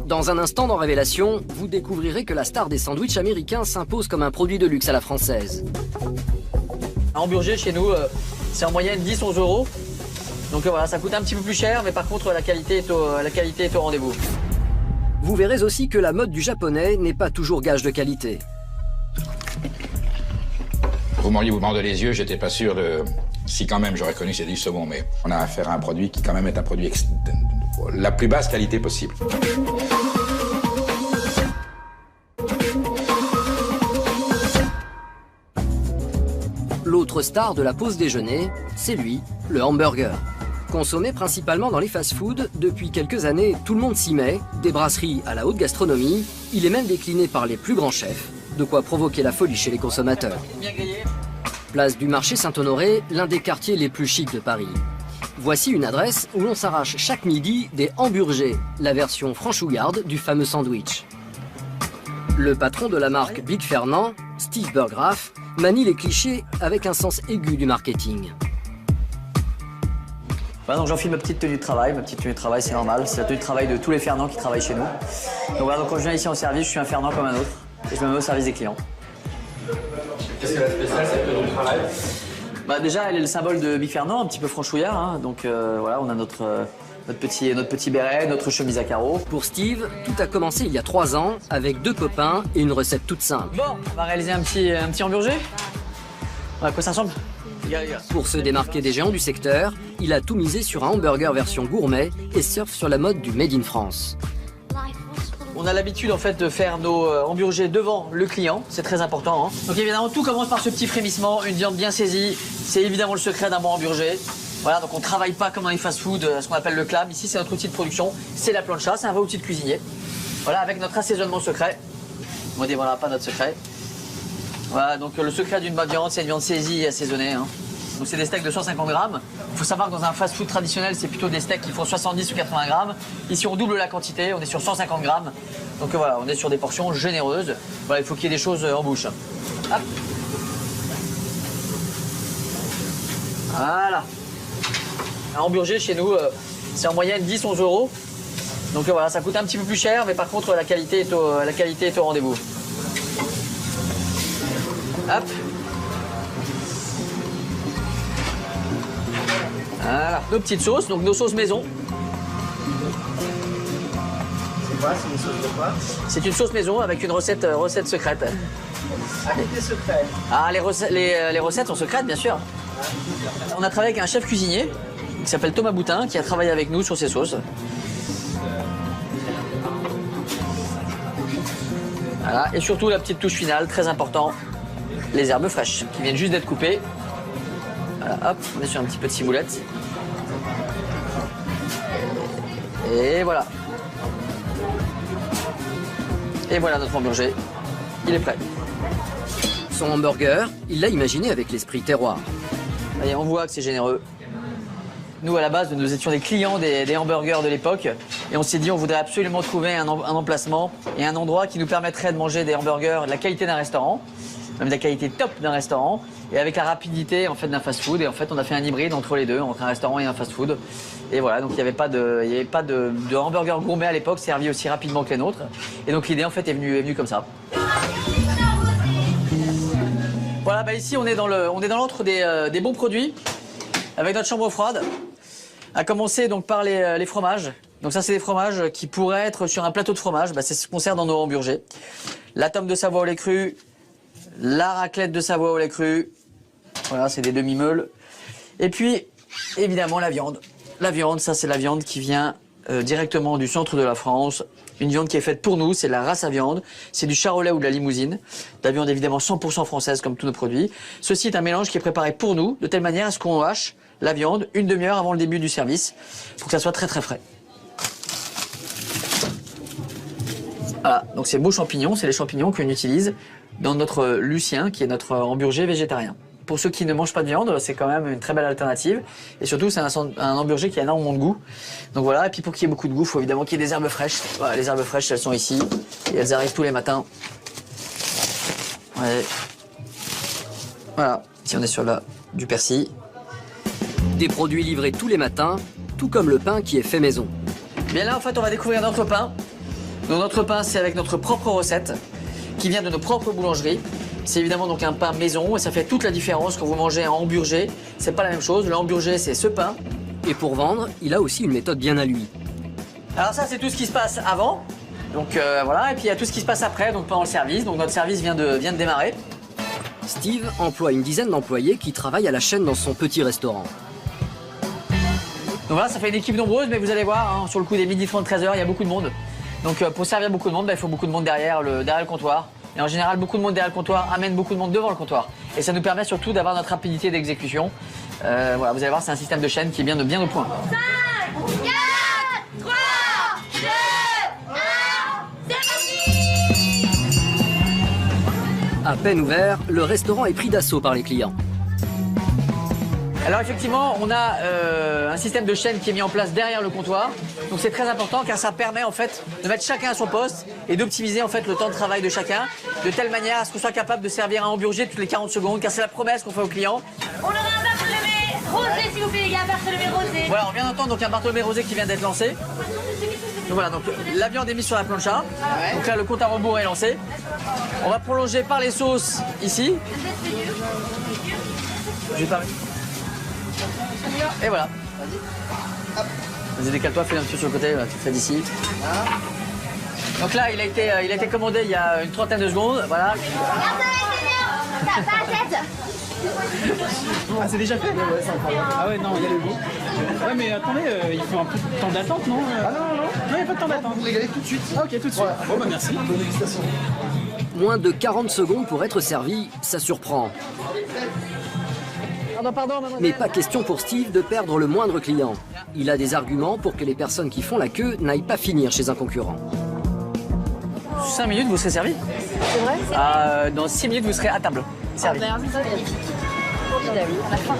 Dans un instant dans Révélation, vous découvrirez que la star des sandwichs américains s'impose comme un produit de luxe à la française. Un hamburger chez nous, c'est en moyenne 10-11 €. Donc voilà, ça coûte un petit peu plus cher, mais par contre la qualité est au rendez-vous. Vous verrez aussi que la mode du japonais n'est pas toujours gage de qualité. Vous m'auriez vous bandé les yeux, j'étais pas sûr de... Si quand même, j'aurais connu c'est du saumon, mais on a affaire à un produit qui quand même est un produit la plus basse qualité possible. L'autre star de la pause déjeuner, c'est lui, le hamburger. Consommé principalement dans les fast-foods, depuis quelques années, tout le monde s'y met, des brasseries à la haute gastronomie, il est même décliné par les plus grands chefs, de quoi provoquer la folie chez les consommateurs. Place du marché Saint-Honoré, l'un des quartiers les plus chics de Paris. Voici une adresse où l'on s'arrache chaque midi des hamburgers, la version franchouillarde du fameux sandwich. Le patron de la marque Big Fernand, Steve Burgraff, manie les clichés avec un sens aigu du marketing. Voilà, donc j'enfile ma petite tenue de travail. Ma petite tenue de travail, c'est normal. C'est la tenue de travail de tous les Fernand qui travaillent chez nous. Donc voilà, donc quand je viens ici en service, je suis un Fernand comme un autre. Et je me mets au service des clients. Qu'est-ce qu'elle a de spécial, cette tenue de travail? Bah déjà, elle est le symbole de Big Fernand, un petit peu franchouillard. Hein. Donc voilà, on a notre petit béret, notre chemise à carreaux. Pour Steve, tout a commencé il y a 3 ans avec 2 copains et une recette toute simple. Bon, on va réaliser un petit hamburger. À quoi ça ressemble? Pour se démarquer des géants du secteur, il a tout misé sur un hamburger version gourmet et surfe sur la mode du Made in France. On a l'habitude en fait de faire nos hamburgers devant le client, c'est très important. Hein. Donc évidemment, tout commence par ce petit frémissement, une viande bien saisie. C'est évidemment le secret d'un bon hamburger. Voilà, donc on ne travaille pas comme dans les fast-food, ce qu'on appelle le clam. Ici, c'est notre outil de production, c'est la plancha, c'est un vrai outil de cuisinier. Voilà, avec notre assaisonnement secret. On ne dévoilera pas notre secret. Voilà, donc le secret d'une bonne viande, c'est une viande saisie et assaisonnée. Hein. Donc c'est des steaks de 150 grammes. Il faut savoir que dans un fast-food traditionnel, c'est plutôt des steaks qui font 70 ou 80 grammes. Ici, on double la quantité, on est sur 150 grammes. Donc voilà, on est sur des portions généreuses. Voilà, il faut qu'il y ait des choses en bouche. Hop. Voilà. Un hamburger chez nous, c'est en moyenne 10-11 €. Donc voilà, ça coûte un petit peu plus cher, mais par contre, la qualité est au rendez-vous. Hop. Voilà, nos petites sauces, donc nos sauces maison. C'est quoi? C'est une sauce de quoi? C'est une sauce maison avec une recette secrète. Avec des secrets. Ah, les recettes sont secrètes, bien sûr. On a travaillé avec un chef cuisinier qui s'appelle Thomas Boutin, qui a travaillé avec nous sur ces sauces. Voilà, et surtout la petite touche finale, très important, les herbes fraîches qui viennent juste d'être coupées. Voilà, hop, on est sur un petit peu de ciboulette. Et voilà. Et voilà notre hamburger, il est prêt. Son hamburger, il l'a imaginé avec l'esprit terroir. Allez, on voit que c'est généreux. Nous, à la base, nous étions des clients des hamburgers de l'époque. Et on s'est dit, on voudrait absolument trouver un emplacement et un endroit qui nous permettrait de manger des hamburgers de la qualité d'un restaurant, même de la qualité top d'un restaurant, et avec la rapidité en fait, d'un fast-food. Et en fait, on a fait un hybride entre les deux, entre un restaurant et un fast-food. Et voilà, donc il n'y avait pas de hamburger gourmet à l'époque, servi aussi rapidement que les nôtres. Et donc l'idée, en fait, est venue comme ça. Voilà, bah ici, on est dans l'antre des bons produits, avec notre chambre froide. À commencer donc par les fromages. Donc ça, c'est des fromages qui pourraient être sur un plateau de fromage. Bah, c'est ce qu'on sert dans nos hamburgers. La tome de Savoie au lait cru, la raclette de Savoie au lait cru. Voilà, c'est des demi-meules. Et puis, évidemment, la viande. La viande, ça, c'est la viande qui vient directement du centre de la France. Une viande qui est faite pour nous, c'est la race à viande. C'est du charolais ou de la limousine. De la viande évidemment 100% française comme tous nos produits. Ceci est un mélange qui est préparé pour nous, de telle manière à ce qu'on hache la viande une demi-heure avant le début du service, pour que ça soit très très frais. Voilà, donc ces beaux champignons, c'est les champignons qu'on utilise dans notre Lucien, qui est notre hamburger végétarien. Pour ceux qui ne mangent pas de viande, c'est quand même une très belle alternative. Et surtout, c'est un hamburger qui a énormément de goût. Donc voilà, et puis pour qu'il y ait beaucoup de goût, il faut évidemment qu'il y ait des herbes fraîches. Voilà, les herbes fraîches, elles sont ici. Et elles arrivent tous les matins. Ouais. Voilà, ici on est sur du persil. Des produits livrés tous les matins, tout comme le pain qui est fait maison. Bien là, en fait, on va découvrir notre pain. Donc notre pain, c'est avec notre propre recette, qui vient de nos propres boulangeries. C'est évidemment donc un pain maison et ça fait toute la différence quand vous mangez un hamburger. C'est pas la même chose. Le hamburger, c'est ce pain. Et pour vendre, il a aussi une méthode bien à lui. Alors ça, c'est tout ce qui se passe avant. Donc voilà, et puis il y a tout ce qui se passe après, donc pendant le service. Donc notre service vient de démarrer. Steve emploie une dizaine d'employés qui travaillent à la chaîne dans son petit restaurant. Donc voilà, ça fait une équipe nombreuse, mais vous allez voir, hein, sur le coup des 12h30, 13h, il y a beaucoup de monde. Donc pour servir beaucoup de monde, il faut beaucoup de monde derrière le comptoir. Et en général, beaucoup de monde derrière le comptoir amène beaucoup de monde devant le comptoir. Et ça nous permet surtout d'avoir notre rapidité d'exécution. Voilà, vous allez voir, c'est un système de chaîne qui est bien au point. 5, 4, 3, 2, 1, c'est parti! À peine ouvert, le restaurant est pris d'assaut par les clients. Alors effectivement, on a un système de chaîne qui est mis en place derrière le comptoir. Donc c'est très important car ça permet en fait de mettre chacun à son poste et d'optimiser en fait le temps de travail de chacun de telle manière à ce qu'on soit capable de servir un hamburger toutes les 40 secondes car c'est la promesse qu'on fait aux clients. On aura un Bartholomé rosé s'il vous plaît les gars, Bartholomé rosé. Voilà, on vient d'entendre donc un Bartholomé rosé qui vient d'être lancé. Donc voilà, donc la viande est mise sur la plancha. Donc là le compte à rebours est lancé. On va prolonger par les sauces ici. J'ai pas... Et voilà. Vas-y, décale-toi, fais un petit sur le côté, tu fais d'ici. Donc là, il a été commandé il y a une trentaine de secondes, voilà. Ah, c'est déjà fait? Ah ouais, non, il y a le goût. Ouais, mais attendez, il faut un peu de temps d'attente, non? Ah non, il n'y a pas de temps d'attente. Vous régalez tout de suite. Ah ok, tout de suite. Ouais. Bon, bah merci. Bonne dégustation. Moins de 40 secondes pour être servi, ça surprend. Pardon, mais pas question pour Steve de perdre le moindre client. Il a des arguments pour que les personnes qui font la queue n'aillent pas finir chez un concurrent. 5 minutes, vous serez servi. C'est vrai? Dans 6 minutes, vous serez à table. Servi. Ah, ben, magnifique. Formidable, à la fin.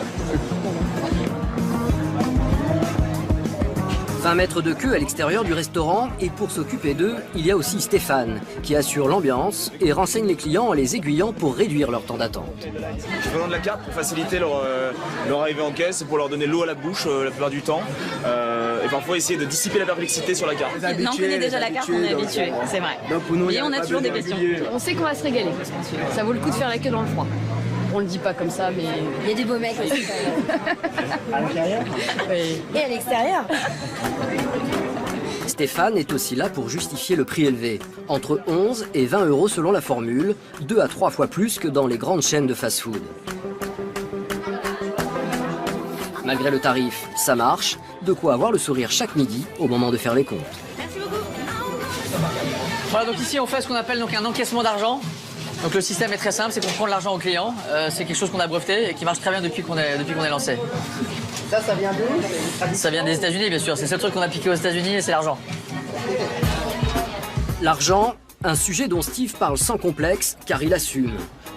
20 mètres de queue à l'extérieur du restaurant et pour s'occuper d'eux, il y a aussi Stéphane qui assure l'ambiance et renseigne les clients en les aiguillant pour réduire leur temps d'attente. J'ai besoin de la carte pour faciliter leur arrivée en caisse et pour leur donner l'eau à la bouche la plupart du temps et parfois essayer de dissiper la perplexité sur la carte. Non, on connaît déjà la carte, on est habitué, c'est vrai. Mais on a toujours des questions. On sait qu'on va se régaler, ça vaut le coup de faire la queue dans le froid. On le dit pas comme ça, mais... Il y a des beaux mecs aussi. À l'intérieur? Oui. Et à l'extérieur? Stéphane est aussi là pour justifier le prix élevé. Entre 11 et 20 € selon la formule, 2 à 3 fois plus que dans les grandes chaînes de fast-food. Malgré le tarif, ça marche. De quoi avoir le sourire chaque midi au moment de faire les comptes. Merci beaucoup. Voilà, donc ici on fait ce qu'on appelle donc un encaissement d'argent. Donc le système est très simple, c'est qu'on prend de l'argent au client. C'est quelque chose qu'on a breveté et qui marche très bien depuis qu'on est lancé. Ça vient d'où? Ça vient des États-Unis, bien sûr. C'est le seul truc qu'on a piqué aux États-Unis et c'est l'argent. L'argent, un sujet dont Steve parle sans complexe car il assume.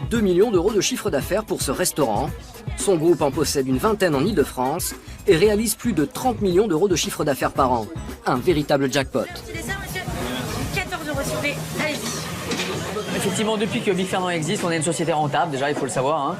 2 millions d'euros de chiffre d'affaires pour ce restaurant. Son groupe en possède une vingtaine en Ile-de-France et réalise plus de 30 millions d'euros de chiffre d'affaires par an. Un véritable jackpot. 14 euros s'il vous plaît, allez-y. Effectivement, depuis que Big Fernand existe, on est une société rentable, déjà il faut le savoir. Hein.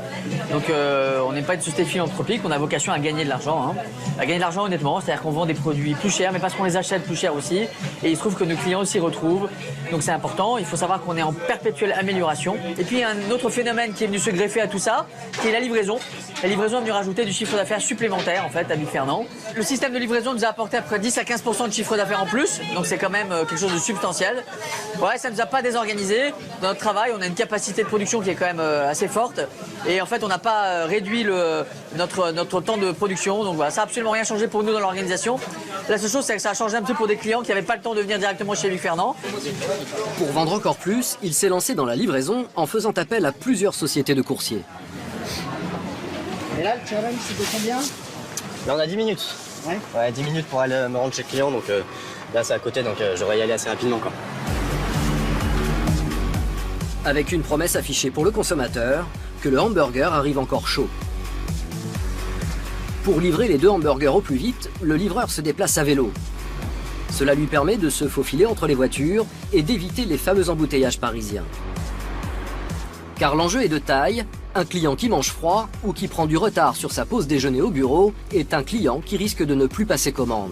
Donc on n'est pas une société philanthropique, on a vocation à gagner de l'argent. Hein. À gagner de l'argent honnêtement, c'est-à-dire qu'on vend des produits plus chers, mais parce qu'on les achète plus chers aussi. Et il se trouve que nos clients s'y retrouvent. Donc c'est important, il faut savoir qu'on est en perpétuelle amélioration. Et puis il y a un autre phénomène qui est venu se greffer à tout ça, qui est la livraison. La livraison est venue rajouter du chiffre d'affaires supplémentaire en fait à Big Fernand. Le système de livraison nous a apporté à peu près 10 à 15% de chiffre d'affaires en plus, donc c'est quand même quelque chose de substantiel. Ouais, ça ne nous a pas désorganisé. Dans notre travail, on a une capacité de production qui est quand même assez forte. Et en fait, on n'a pas réduit notre temps de production. Donc voilà, ça n'a absolument rien changé pour nous dans l'organisation. La seule chose, c'est que ça a changé un peu pour des clients qui n'avaient pas le temps de venir directement chez Big Fernand. Pour vendre encore plus, il s'est lancé dans la livraison en faisant appel à plusieurs sociétés de coursiers. Et là, le challenge, c'était combien? Là, on a 10 minutes. Ouais, 10 minutes pour aller me rendre chez le client. Donc là, c'est à côté, donc je devrais y aller assez rapidement, quoi. Avec une promesse affichée pour le consommateur, que le hamburger arrive encore chaud. Pour livrer les 2 hamburgers au plus vite, le livreur se déplace à vélo. Cela lui permet de se faufiler entre les voitures et d'éviter les fameux embouteillages parisiens. Car l'enjeu est de taille, un client qui mange froid ou qui prend du retard sur sa pause déjeuner au bureau est un client qui risque de ne plus passer commande.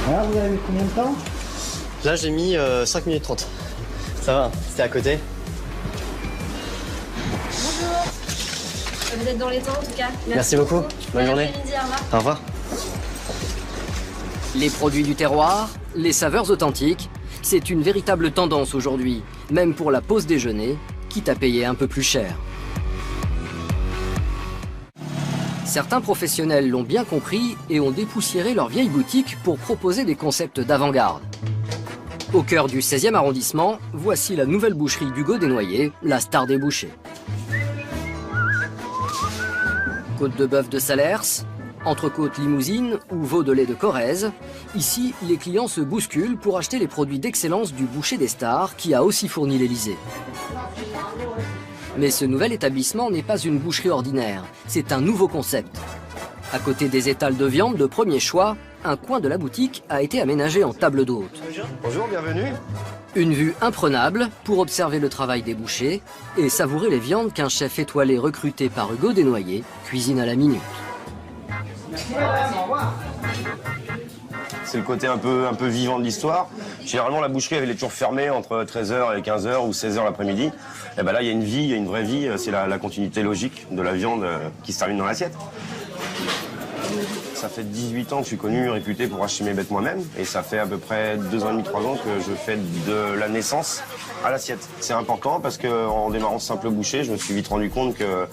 Alors, vous avez mis combien de temps? Là, j'ai mis 5 minutes 30. Ça va, c'était à côté. Bonjour. Vous êtes dans les temps en tout cas. Merci beaucoup. Bonne journée. Au revoir. Les produits du terroir, les saveurs authentiques, c'est une véritable tendance aujourd'hui, même pour la pause déjeuner, quitte à payer un peu plus cher. Certains professionnels l'ont bien compris et ont dépoussiéré leur vieille boutique pour proposer des concepts d'avant-garde. Au cœur du 16e arrondissement, voici la nouvelle boucherie d'Hugo Desnoyers, la star des bouchers. Côte de bœuf de Salers, entrecôte limousine ou veau de lait de Corrèze, ici, les clients se bousculent pour acheter les produits d'excellence du boucher des stars qui a aussi fourni l'Élysée. Mais ce nouvel établissement n'est pas une boucherie ordinaire, c'est un nouveau concept. À côté des étals de viande de premier choix, un coin de la boutique a été aménagé en table d'hôte. Bonjour, bienvenue. Une vue imprenable pour observer le travail des bouchers et savourer les viandes qu'un chef étoilé recruté par Hugo Desnoyers cuisine à la minute. C'est le côté un peu vivant de l'histoire. Généralement, la boucherie, elle est toujours fermée entre 13h et 15h ou 16h l'après-midi. Et ben là, il y a une vie, il y a une vraie vie. C'est la continuité logique de la viande qui se termine dans l'assiette. Ça fait 18 ans que je suis connu, réputé pour acheter mes bêtes moi-même. Et ça fait à peu près 2 ans et demi, 3 ans que je fais de la naissance à l'assiette. C'est important parce qu'en démarrant simple boucher, je me suis vite rendu compte que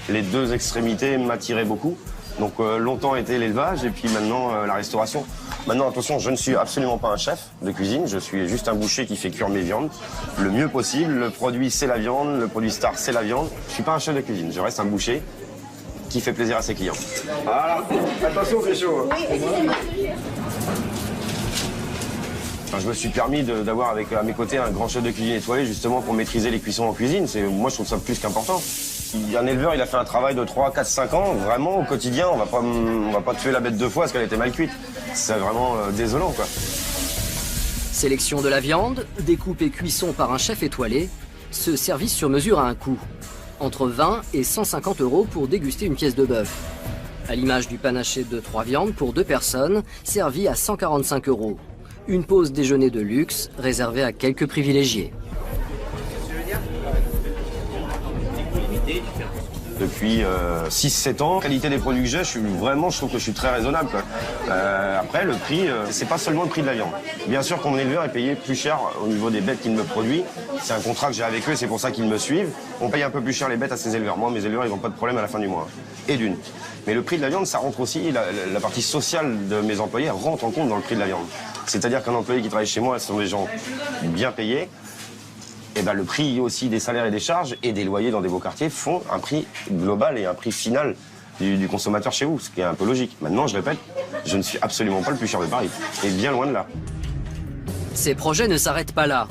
les 2 extrémités m'attiraient beaucoup. Donc longtemps était l'élevage et puis maintenant la restauration. Maintenant, attention, je ne suis absolument pas un chef de cuisine. Je suis juste un boucher qui fait cuire mes viandes le mieux possible. Le produit, c'est la viande. Le produit star, c'est la viande. Je ne suis pas un chef de cuisine. Je reste un boucher qui fait plaisir à ses clients. Voilà, attention, c'est chaud. Enfin, je me suis permis d'avoir à mes côtés un grand chef de cuisine étoilé justement pour maîtriser les cuissons en cuisine. Moi, je trouve ça plus qu'important. Un éleveur, il a fait un travail de 3, 4, 5 ans. Vraiment, au quotidien, on va pas tuer la bête 2 fois parce qu'elle était mal cuite. C'est vraiment désolant, quoi. Sélection de la viande, découpe et cuisson par un chef étoilé, ce service sur mesure a un coût. Entre 20 et 150 € pour déguster une pièce de bœuf. À l'image du panaché de 3 viandes pour 2 personnes, servi à 145 €. Une pause déjeuner de luxe réservée à quelques privilégiés. Depuis 6-7 ans, la qualité des produits que j'ai, je trouve que je suis très raisonnable, quoi. Après, le prix, c'est pas seulement le prix de la viande. Bien sûr que mon éleveur est payé plus cher au niveau des bêtes qu'il me produit. C'est un contrat que j'ai avec eux, c'est pour ça qu'ils me suivent. On paye un peu plus cher les bêtes à ces éleveurs. Moi, mes éleveurs, ils n'ont pas de problème à la fin du mois. Et d'une. Mais le prix de la viande, ça rentre aussi, la partie sociale de mes employés rentre en compte dans le prix de la viande. C'est-à-dire qu'un employé qui travaille chez moi, ce sont des gens bien payés. Et ben le prix aussi des salaires et des charges et des loyers dans des beaux quartiers font un prix global et un prix final du consommateur chez vous, ce qui est un peu logique. Maintenant, je répète, je ne suis absolument pas le plus cher de Paris, et bien loin de là. Ces projets ne s'arrêtent pas là.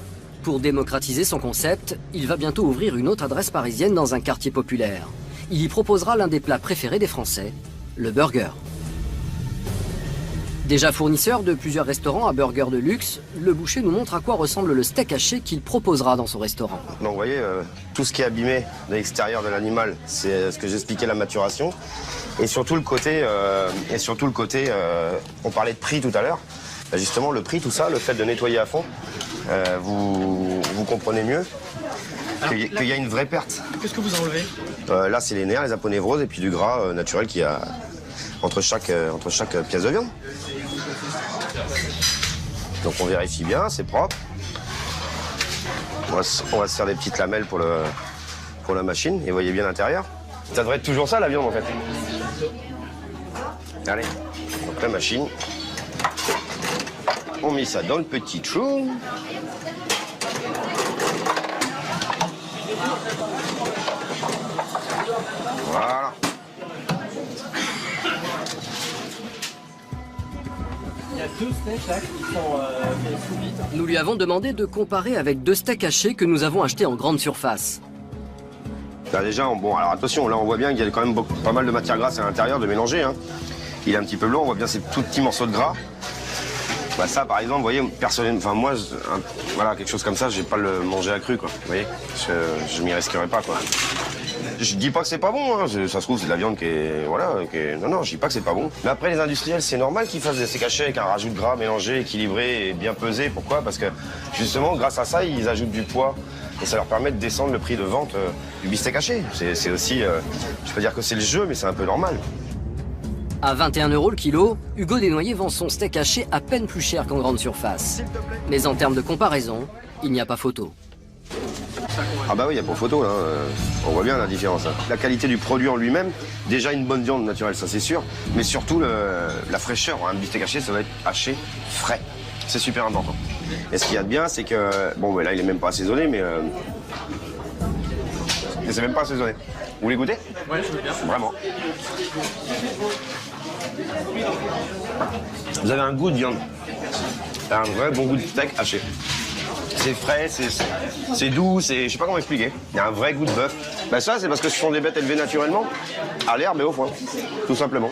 pour démocratiser son concept, il va bientôt ouvrir une autre adresse parisienne dans un quartier populaire. Il y proposera l'un des plats préférés des Français, le burger. Déjà fournisseur de plusieurs restaurants à burgers de luxe, le boucher nous montre à quoi ressemble le steak haché qu'il proposera dans son restaurant. Donc vous voyez, tout ce qui est abîmé de l'extérieur de l'animal, c'est ce que j'expliquais, la maturation. Et surtout le côté, on parlait de prix tout à l'heure. Justement, le prix, tout ça, le fait de nettoyer à fond, vous comprenez mieux qu'il y a une vraie perte. Qu'est-ce que vous enlevez? Là, c'est les nerfs, les aponévroses et puis du gras naturel qu'il y a entre chaque pièce de viande. Donc on vérifie bien, c'est propre. On va se faire des petites lamelles pour la machine et voyez bien l'intérieur. Ça devrait être toujours ça la viande en fait. Allez, donc la machine. On met ça dans le petit trou. Voilà. Il y a 2 steaks là qui sont sous vide. Nous lui avons demandé de comparer avec 2 steaks hachés que nous avons achetés en grande surface. Là déjà, bon alors attention, là on voit bien qu'il y a quand même pas mal de matière grasse à l'intérieur de mélanger. Hein. Il est un petit peu blanc, on voit bien ces tout petits morceaux de gras. Bah ça par exemple, vous voyez, personnellement, enfin moi, voilà, quelque chose comme ça, je vais pas le manger à cru quoi. Vous voyez, je m'y risquerai pas quoi. Je dis pas que c'est pas bon, hein. Ça se trouve c'est de la viande qui est, voilà, non, je dis pas que c'est pas bon. Mais après les industriels, c'est normal qu'ils fassent des steaks hachés avec un rajout de gras mélangé, équilibré et bien pesé. Pourquoi? Parce que justement, grâce à ça, ils ajoutent du poids et ça leur permet de descendre le prix de vente du beefsteak haché. C'est aussi, je peux dire que c'est le jeu, mais c'est un peu normal. À 21 € le kilo, Hugo Desnoyers vend son steak haché à peine plus cher qu'en grande surface. Mais en termes de comparaison, il n'y a pas photo. Ah bah oui, il n'y a pas photo là, on voit bien la différence. Hein. La qualité du produit en lui-même, déjà une bonne viande naturelle, ça c'est sûr, mais surtout la fraîcheur. Un beefsteak haché, ça doit être haché frais. C'est super important. Et ce qu'il y a de bien, c'est que, bon là il est même pas assaisonné, mais c'est même pas assaisonné. Vous voulez goûter? Ouais, je veux bien. Vraiment. Vous avez un goût de viande, un vrai bon goût de steak haché. C'est frais, c'est doux, je sais pas comment expliquer. Il y a un vrai goût de bœuf. Ben ça, c'est parce que ce sont des bêtes élevées naturellement, à l'herbe et au foin, tout simplement.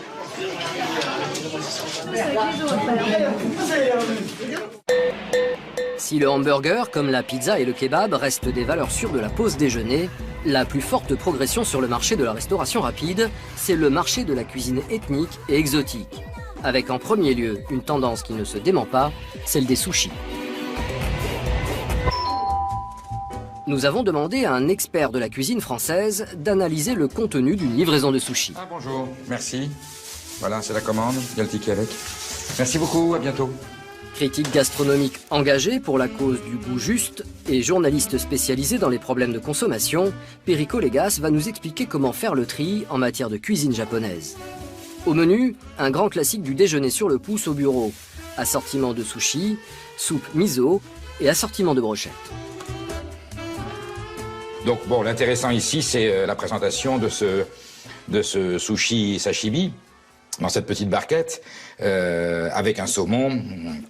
Si le hamburger, comme la pizza et le kebab, restent des valeurs sûres de la pause déjeuner, la plus forte progression sur le marché de la restauration rapide, c'est le marché de la cuisine ethnique et exotique. Avec en premier lieu une tendance qui ne se dément pas, celle des sushis. Nous avons demandé à un expert de la cuisine française d'analyser le contenu d'une livraison de sushis. Ah bonjour, merci. Voilà, c'est la commande, il y a le ticket avec. Merci beaucoup, à bientôt. Critique gastronomique engagé pour la cause du goût juste et journaliste spécialisé dans les problèmes de consommation, Perico Légas va nous expliquer comment faire le tri en matière de cuisine japonaise. Au menu, un grand classique du déjeuner sur le pouce au bureau. Assortiment de sushis, soupe miso et assortiment de brochettes. Donc bon, l'intéressant ici, c'est la présentation de ce sushi sashimi dans cette petite barquette avec un saumon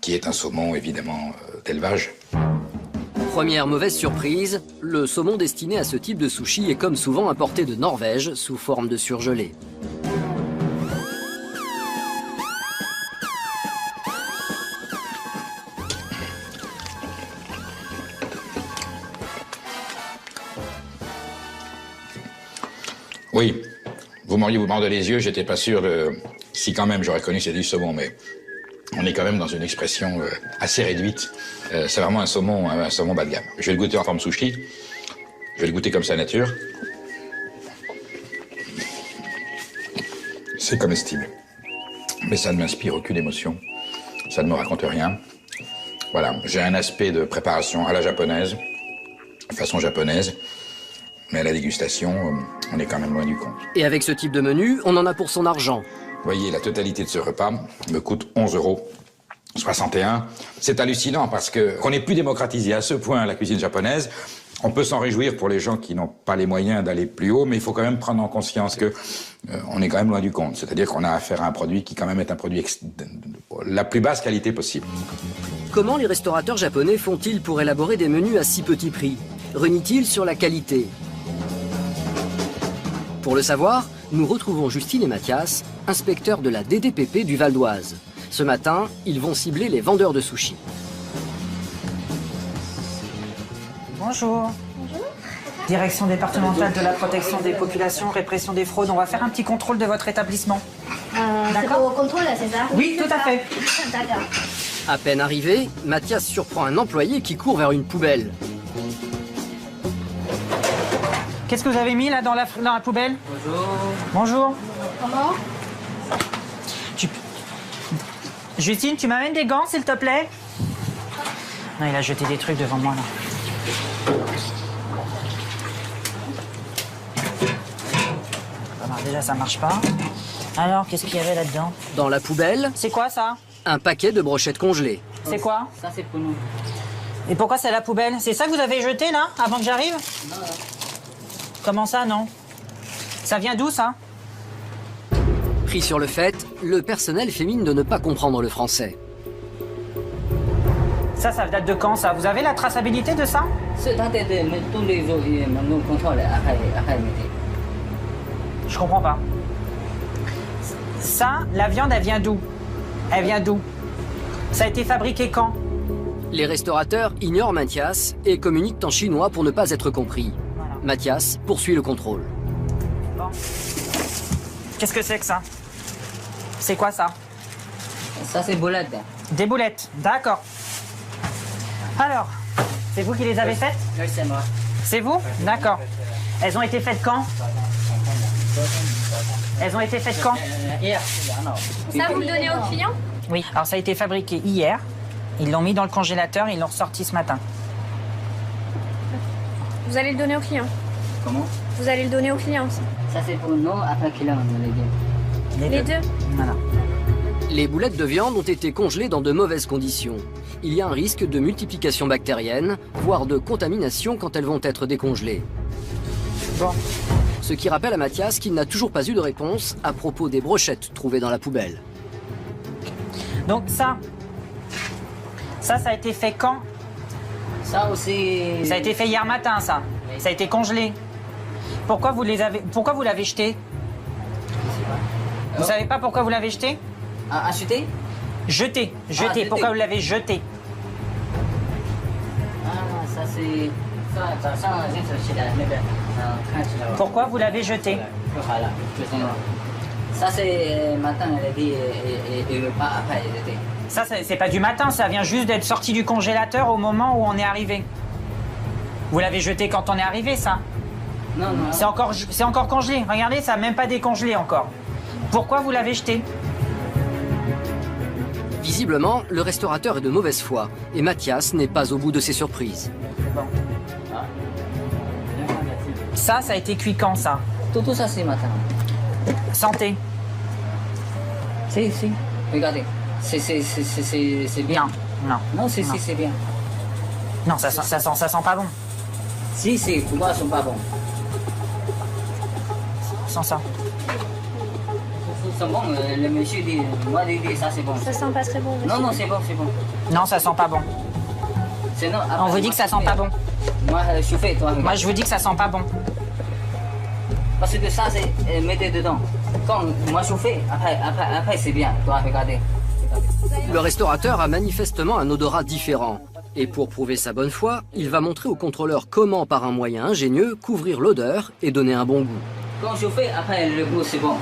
qui est un saumon évidemment d'élevage. Première mauvaise surprise, le saumon destiné à ce type de sushi est comme souvent importé de Norvège sous forme de surgelé. Oui, vous m'auriez vendu les yeux, j'étais pas sûr de... Si quand même, j'aurais connu c'est du saumon, mais on est quand même dans une expression assez réduite. C'est vraiment un saumon bas de gamme. Je vais le goûter en forme sushi. Je vais le goûter comme sa nature. C'est comestible. Mais ça ne m'inspire aucune émotion. Ça ne me raconte rien. Voilà, j'ai un aspect de préparation à la japonaise, façon japonaise. Mais à la dégustation, on est quand même loin du compte. Et avec ce type de menu, on en a pour son argent. Vous voyez, la totalité de ce repas me coûte 11,61 €. C'est hallucinant parce qu'on n'est plus démocratisé à ce point la cuisine japonaise. On peut s'en réjouir pour les gens qui n'ont pas les moyens d'aller plus haut, mais il faut quand même prendre en conscience que on est quand même loin du compte. C'est-à-dire qu'on a affaire à un produit qui quand même est un produit la plus basse qualité possible. Comment les restaurateurs japonais font-ils pour élaborer des menus à si petit prix? Renient-ils sur la qualité? Pour le savoir, nous retrouvons Justine et Mathias, inspecteurs de la DDPP du Val d'Oise. Ce matin, ils vont cibler les vendeurs de sushis. Bonjour. Direction départementale de la protection des populations, répression des fraudes. On va faire un petit contrôle de votre établissement. C'est pour contrôle, c'est ça? Oui, tout à fait. D'accord. À peine arrivé, Mathias surprend un employé qui court vers une poubelle. Qu'est-ce que vous avez mis là dans la poubelle? Bonjour. Bonjour. Comment? Justine, tu m'amènes des gants, s'il te plaît? Non, il a jeté des trucs devant moi, là. Alors, déjà, ça marche pas. Alors, qu'est-ce qu'il y avait là-dedans? Dans la poubelle, c'est quoi ça? Un paquet de brochettes congelées. C'est quoi? Ça, c'est pour nous. Et pourquoi c'est la poubelle? C'est ça que vous avez jeté, là, avant que j'arrive? Non. Comment ça, non? Ça vient d'où, ça? Pris sur le fait, le personnel fait mine de ne pas comprendre le français. Ça date de quand, ça? Vous avez la traçabilité de ça? Ça date de tous les jours, nous contrôlons après midi. Je comprends pas. Ça, la viande, elle vient d'où? Elle vient d'où? Ça a été fabriqué quand? Les restaurateurs ignorent Mathias et communiquent en chinois pour ne pas être compris. Voilà. Mathias poursuit le contrôle. Bon. Qu'est-ce que c'est que ça? C'est quoi ça? Ça, c'est boulettes. Des boulettes, d'accord. Alors, c'est vous qui les avez faites? Oui, c'est moi. C'est vous? D'accord. Elles ont été faites quand? Elles ont été faites quand? Hier. Ça, vous le donnez aux clients? Oui, alors ça a été fabriqué hier. Ils l'ont mis dans le congélateur et ils l'ont ressorti ce matin. Vous allez le donner aux clients? Comment? Vous allez le donner aux clients aussi? Ça, c'est pour nous, après qu'il a les deux. Les deux? Voilà. Les boulettes de viande ont été congelées dans de mauvaises conditions. Il y a un risque de multiplication bactérienne, voire de contamination quand elles vont être décongelées. Bon. Ce qui rappelle à Mathias qu'il n'a toujours pas eu de réponse à propos des brochettes trouvées dans la poubelle. Donc ça a été fait quand? Ça aussi... Ça a été fait hier matin, ça. Oui. Ça a été congelé. Pourquoi vous l'avez jeté? Vous savez pas pourquoi vous l'avez jeté? Acheté? Jeté. Jeté. Pourquoi vous l'avez jeté? Ça c'est... Pourquoi vous l'avez jeté? Ça c'est matin, elle a dit, et pas après, elle était. Ça, c'est pas du matin, ça vient juste d'être sorti du congélateur au moment où on est arrivé. Vous l'avez jeté quand on est arrivé, ça? Non, non. C'est encore congelé. Regardez, ça n'a même pas décongelé encore. Pourquoi vous l'avez jeté? Visiblement, le restaurateur est de mauvaise foi et Mathias n'est pas au bout de ses surprises. Bon. Ça a été cuit quand, ça? Tout ça, c'est matin. Santé. Si. Regardez. C'est bien. Non. Non, c'est bien. Non, ça sent pas bon. Si, pour moi, ça sent pas bon. Sans ça. Ça sent bon, le monsieur dit, moi, dit, ça c'est bon. Ça sent pas très bon, monsieur. Non, c'est bon. Non, ça sent pas bon. Non, on vous dit que ça sent pas bon. Moi, chauffé, toi. Moi, je vous dis que ça sent pas bon. Parce que ça, c'est mettez dedans. Quand moi chauffé, après c'est bien. Toi, regardez. Le restaurateur a manifestement un odorat différent. Et pour prouver sa bonne foi, il va montrer au contrôleur comment, par un moyen ingénieux, couvrir l'odeur et donner un bon goût. Quand chauffé, après le goût, c'est bon.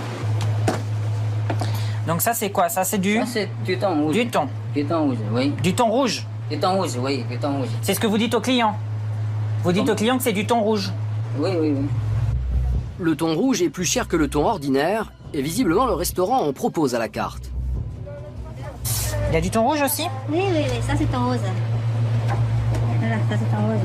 Donc ça, c'est quoi? Ça, c'est du... Ça, c'est du thon rouge. Du thon. Du thon rouge, oui. Du thon rouge? Du thon rouge, oui, du thon rouge. C'est ce que vous dites aux clients? Vous dites aux clients que c'est du thon rouge? Oui. Le thon rouge est plus cher que le thon ordinaire et visiblement le restaurant en propose à la carte. Il y a du thon rouge aussi? Oui, ça c'est thon rose. Voilà, ça c'est thon rose.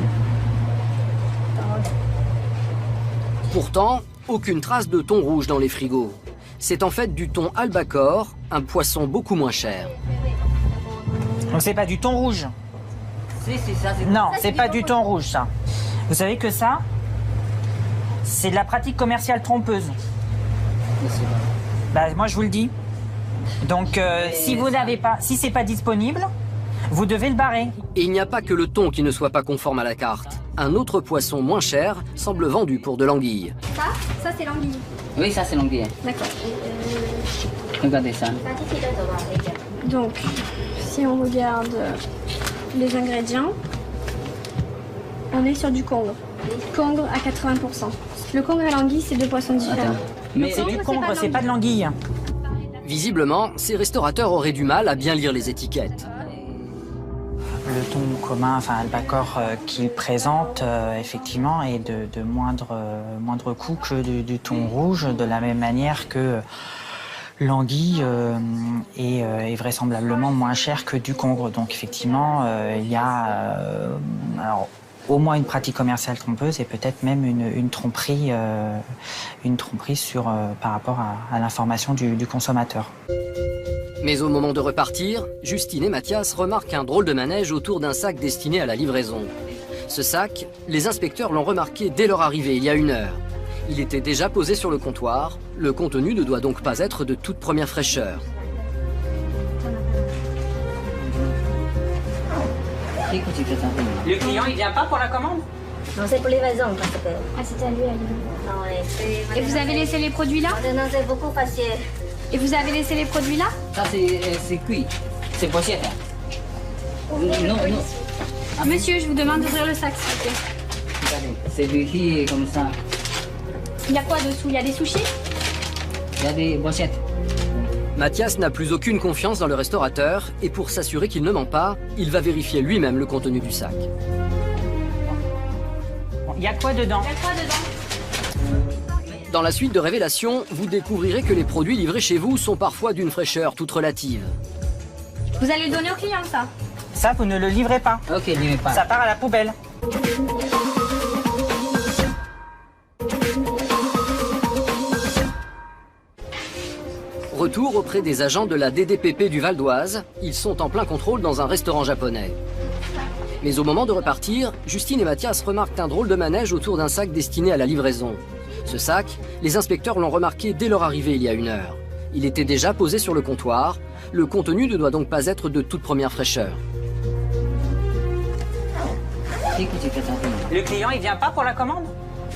Pourtant, aucune trace de thon rouge dans les frigos. C'est en fait du thon albacore, un poisson beaucoup moins cher. Donc c'est pas du thon rouge? Si, ça c'est... Non, c'est pas du thon rouge, ça. Vous savez que ça, c'est de la pratique commerciale trompeuse. Bah, moi je vous le dis. Donc si vous n'avez pas, si c'est pas disponible, Vous devez le barrer. Et il n'y a pas que le thon qui ne soit pas conforme à la carte. Un autre poisson moins cher semble vendu pour de l'anguille. Ça c'est l'anguille. Oui, ça c'est l'anguille. D'accord. Regardez ça. Donc, si on regarde les ingrédients, on est sur du congre. Congre à 80%. Le congre et l'anguille, c'est deux poissons différents. Mais c'est du congre, c'est pas de l'anguille. Visiblement, ces restaurateurs auraient du mal à bien lire les étiquettes. Le thon commun, enfin albacore, qu'il présente, effectivement, est de moindre coût que du thon rouge, de la même manière que l'anguille est vraisemblablement moins chère que du congre. Donc effectivement, il y a alors, au moins une pratique commerciale trompeuse et peut-être même une tromperie par rapport à l'information du consommateur. Mais au moment de repartir, Justine et Mathias remarquent un drôle de manège autour d'un sac destiné à la livraison. Ce sac, les inspecteurs l'ont remarqué dès leur arrivée, il y a 1 heure. Il était déjà posé sur le comptoir. Le contenu ne doit donc pas être de toute première fraîcheur. Le client, il vient pas pour la commande? Non, c'est pour livraison parce que... Ah, c'était à lui, à lui. Non, Et vous avez laissé les produits là? Non, c'est beaucoup facile. Et vous avez laissé les produits là? Ça c'est cuit. C'est pochette. Non. Monsieur, je vous demande d'ouvrir le sac, s'il vous plaît. Regardez, c'est cuit comme ça. Il y a quoi dessous? Il y a des sushis? Il y a des brochettes. Mathias n'a plus aucune confiance dans le restaurateur et pour s'assurer qu'il ne ment pas, il va vérifier lui-même le contenu du sac. Il y a quoi dedans? Dans la suite de révélations, vous découvrirez que les produits livrés chez vous sont parfois d'une fraîcheur toute relative. Vous allez le donner au client, ça? Ça, vous ne le livrez pas. Ok, livrez pas. Ça part à la poubelle. Retour auprès des agents de la DDPP du Val d'Oise. Ils sont en plein contrôle dans un restaurant japonais. Mais au moment de repartir, Justine et Mathias remarquent un drôle de manège autour d'un sac destiné à la livraison. Ce sac, les inspecteurs l'ont remarqué dès leur arrivée il y a 1 heure. Il était déjà posé sur le comptoir. Le contenu ne doit donc pas être de toute première fraîcheur. Le client, il vient pas pour la commande?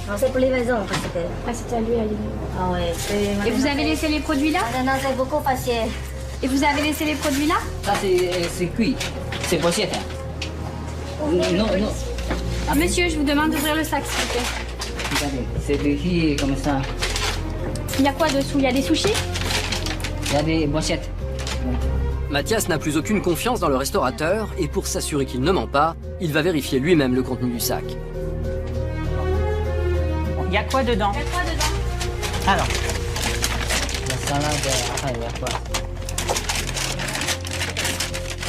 Non, c'est pour livraison parce que... Ah, c'était à lui, à lui. Ah ouais, Et vous avez laissé les produits là? Non, c'est beaucoup facile. Et vous avez laissé les produits là? Ça c'est cuit. C'est pochette. Non. Monsieur, je vous demande d'ouvrir le sac, s'il vous plaît. Regardez, c'est cuit comme ça. Il y a quoi dessous? Il y a des sushis? Il y a des brochettes. Mathias n'a plus aucune confiance dans le restaurateur et pour s'assurer qu'il ne ment pas, il va vérifier lui-même le contenu du sac. Il y a quoi dedans? Alors. La salade, il y a quoi?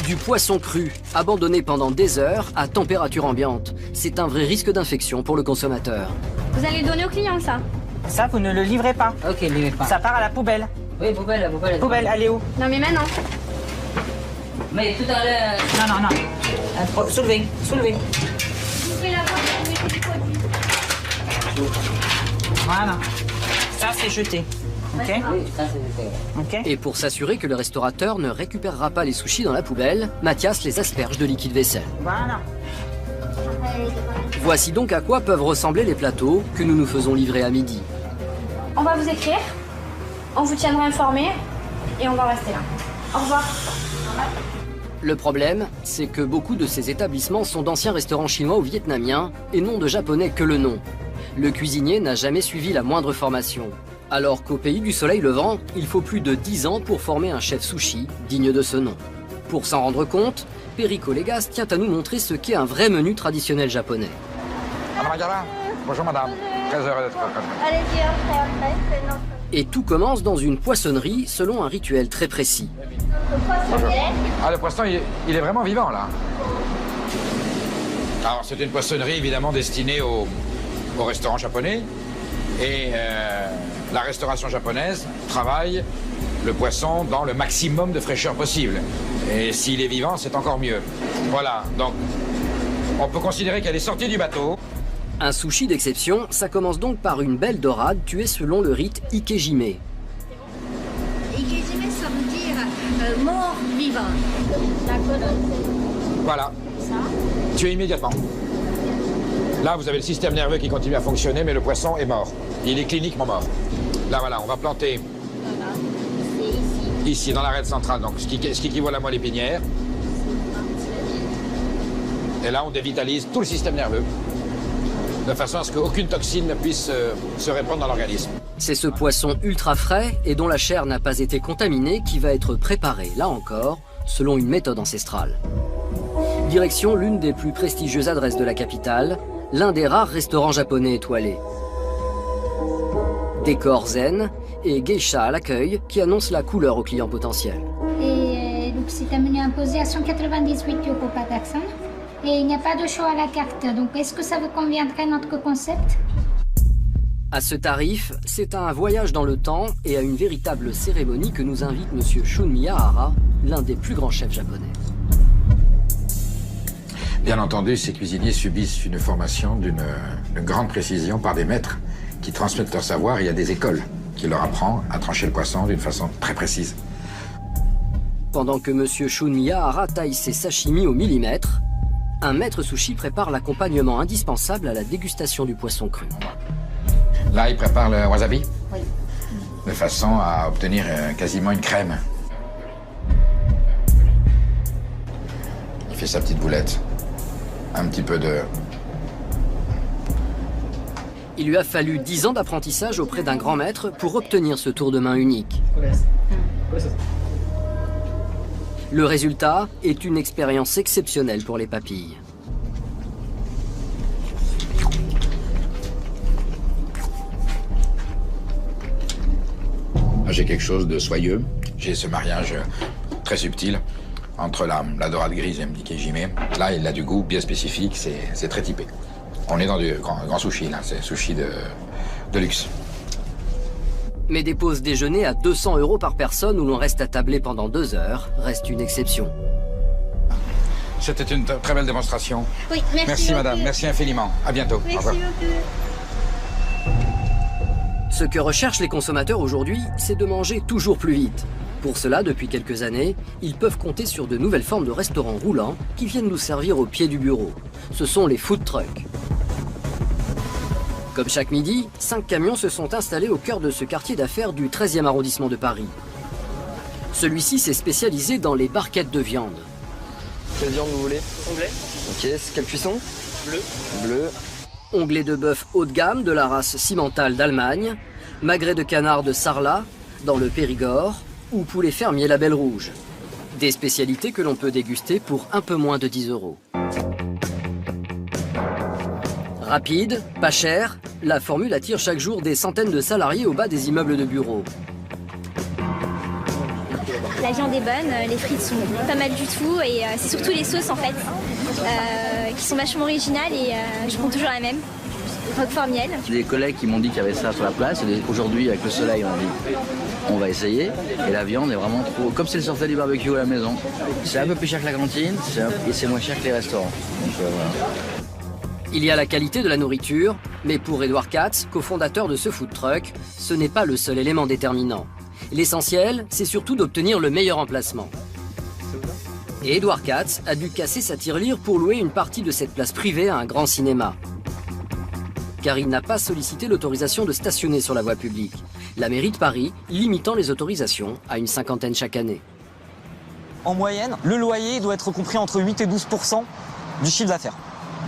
Du poisson cru, abandonné pendant des heures à température ambiante. C'est un vrai risque d'infection pour le consommateur. Vous allez le donner au client, ça? Ça, vous ne le livrez pas. Ok, livrez pas. Ça part à la poubelle. Oui, poubelle. Poubelle, allez où? Non, mais maintenant. Mais tout à l'heure... Non. Soulevez. Ouvrez la boîte, vous mettez les produits. Voilà. Ça, c'est jeté. Ok? Oui, ça c'est jeté. Ok. Et pour s'assurer que le restaurateur ne récupérera pas les sushis dans la poubelle, Mathias les asperge de liquide vaisselle. Voilà. Voici donc à quoi peuvent ressembler les plateaux que nous nous faisons livrer à midi. On va vous écrire, on vous tiendra informé et on va rester là. Au revoir. Le problème, c'est que beaucoup de ces établissements sont d'anciens restaurants chinois ou vietnamiens et n'ont de japonais que le nom. Le cuisinier n'a jamais suivi la moindre formation. Alors qu'au pays du soleil levant, il faut plus de 10 ans pour former un chef sushi digne de ce nom. Pour s'en rendre compte, Perico Légas tient à nous montrer ce qu'est un vrai menu traditionnel japonais. Bonjour madame, très heureux d'être là. Allez-y, après, c'est notre... Et tout commence dans une poissonnerie selon un rituel très précis. Ah, le poisson, il est vraiment vivant là. Alors c'est une poissonnerie évidemment destinée aux restaurants japonais. Et la restauration japonaise travaille le poisson dans le maximum de fraîcheur possible. Et s'il est vivant, c'est encore mieux. Voilà, donc on peut considérer qu'elle est sortie du bateau. Un sushi d'exception, ça commence donc par une belle dorade tuée selon le rite Ikejime. Ikejime, ça veut dire mort vivant. D'accord. Voilà. Tuer immédiatement. Là, vous avez le système nerveux qui continue à fonctionner, mais le poisson est mort. Il est cliniquement mort. Là, voilà, on va planter ici, dans l'arête centrale, donc ce qui équivaut à la moelle épinière. Et là, on dévitalise tout le système nerveux, de façon à ce qu'aucune toxine ne puisse se répandre dans l'organisme. C'est ce poisson ultra frais et dont la chair n'a pas été contaminée qui va être préparé, là encore, selon une méthode ancestrale. Direction l'une des plus prestigieuses adresses de la capitale, l'un des rares restaurants japonais étoilés. Décor zen et geisha à l'accueil qui annonce la couleur aux clients potentiels. Et donc c'est un menu imposé à 198 € par personne. Et il n'y a pas de choix à la carte. Donc est-ce que ça vous conviendrait notre concept? À ce tarif, c'est à un voyage dans le temps et à une véritable cérémonie que nous invite M. Shun Miyahara, l'un des plus grands chefs japonais. Bien entendu, ces cuisiniers subissent une formation d'une grande précision par des maîtres qui transmettent leur savoir. Il y a des écoles qui leur apprennent à trancher le poisson d'une façon très précise. Pendant que M. Shun Miyahara taille ses sashimi au millimètre, un maître sushi prépare l'accompagnement indispensable à la dégustation du poisson cru. Là, il prépare le wasabi, oui, de façon à obtenir quasiment une crème. Il fait sa petite boulette. Un petit peu de... Il lui a fallu 10 ans d'apprentissage auprès d'un grand maître pour obtenir ce tour de main unique. Le résultat est une expérience exceptionnelle pour les papilles. J'ai quelque chose de soyeux. J'ai ce mariage très subtil entre la dorade grise et le Nikejime. Là, il a du goût bien spécifique, c'est très typé. On est dans du grand sushi, là. C'est sushi de luxe. Mais des pauses déjeuner à 200 € par personne où l'on reste à tabler pendant 2 heures reste une exception. C'était une très belle démonstration. Oui, merci madame, merci infiniment. À bientôt. Merci au revoir. beaucoup. Ce que recherchent les consommateurs aujourd'hui, c'est de manger toujours plus vite. Pour cela, depuis quelques années, ils peuvent compter sur de nouvelles formes de restaurants roulants qui viennent nous servir au pied du bureau. Ce sont les food trucks. Comme chaque midi, 5 camions se sont installés au cœur de ce quartier d'affaires du 13e arrondissement de Paris. Celui-ci s'est spécialisé dans les barquettes de viande. Quelle viande vous voulez? Onglet. Ok, quelle cuisson? Bleu. Bleu. Onglet de bœuf haut de gamme de la race Simmental d'Allemagne, magret de canard de Sarlat, dans le Périgord, ou poulet fermier Label Rouge. Des spécialités que l'on peut déguster pour un peu moins de 10 €. Rapide, pas cher, la formule attire chaque jour des centaines de salariés au bas des immeubles de bureaux. La viande est bonne, les frites sont pas mal du tout et c'est surtout les sauces en fait qui sont vachement originales et je prends toujours la même. Roquefort miel. Des collègues qui m'ont dit qu'il y avait ça sur la place et aujourd'hui avec le soleil on a dit on va essayer et la viande est vraiment trop... Comme c'est le sortait du barbecue à la maison, c'est un peu plus cher que la cantine et c'est moins cher que les restaurants. Donc, voilà. Il y a la qualité de la nourriture, mais pour Edouard Katz, cofondateur de ce food truck, ce n'est pas le seul élément déterminant. L'essentiel, c'est surtout d'obtenir le meilleur emplacement. Et Edouard Katz a dû casser sa tirelire pour louer une partie de cette place privée à un grand cinéma. Car il n'a pas sollicité l'autorisation de stationner sur la voie publique. La mairie de Paris limitant les autorisations à une 50aine chaque année. En moyenne, le loyer doit être compris entre 8 et 12% du chiffre d'affaires.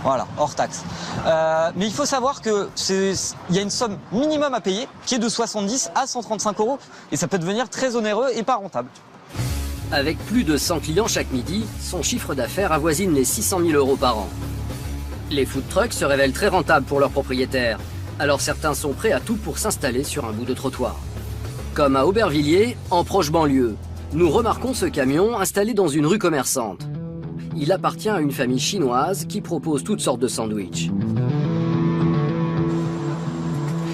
Voilà, hors taxe. Mais il faut savoir qu'il y a une somme minimum à payer qui est de 70 à 135 € et ça peut devenir très onéreux et pas rentable. Avec plus de 100 clients chaque midi, son chiffre d'affaires avoisine les 600 000 € par an. Les food trucks se révèlent très rentables pour leurs propriétaires, alors certains sont prêts à tout pour s'installer sur un bout de trottoir. Comme à Aubervilliers, en proche banlieue, nous remarquons ce camion installé dans une rue commerçante. Il appartient à une famille chinoise qui propose toutes sortes de sandwichs.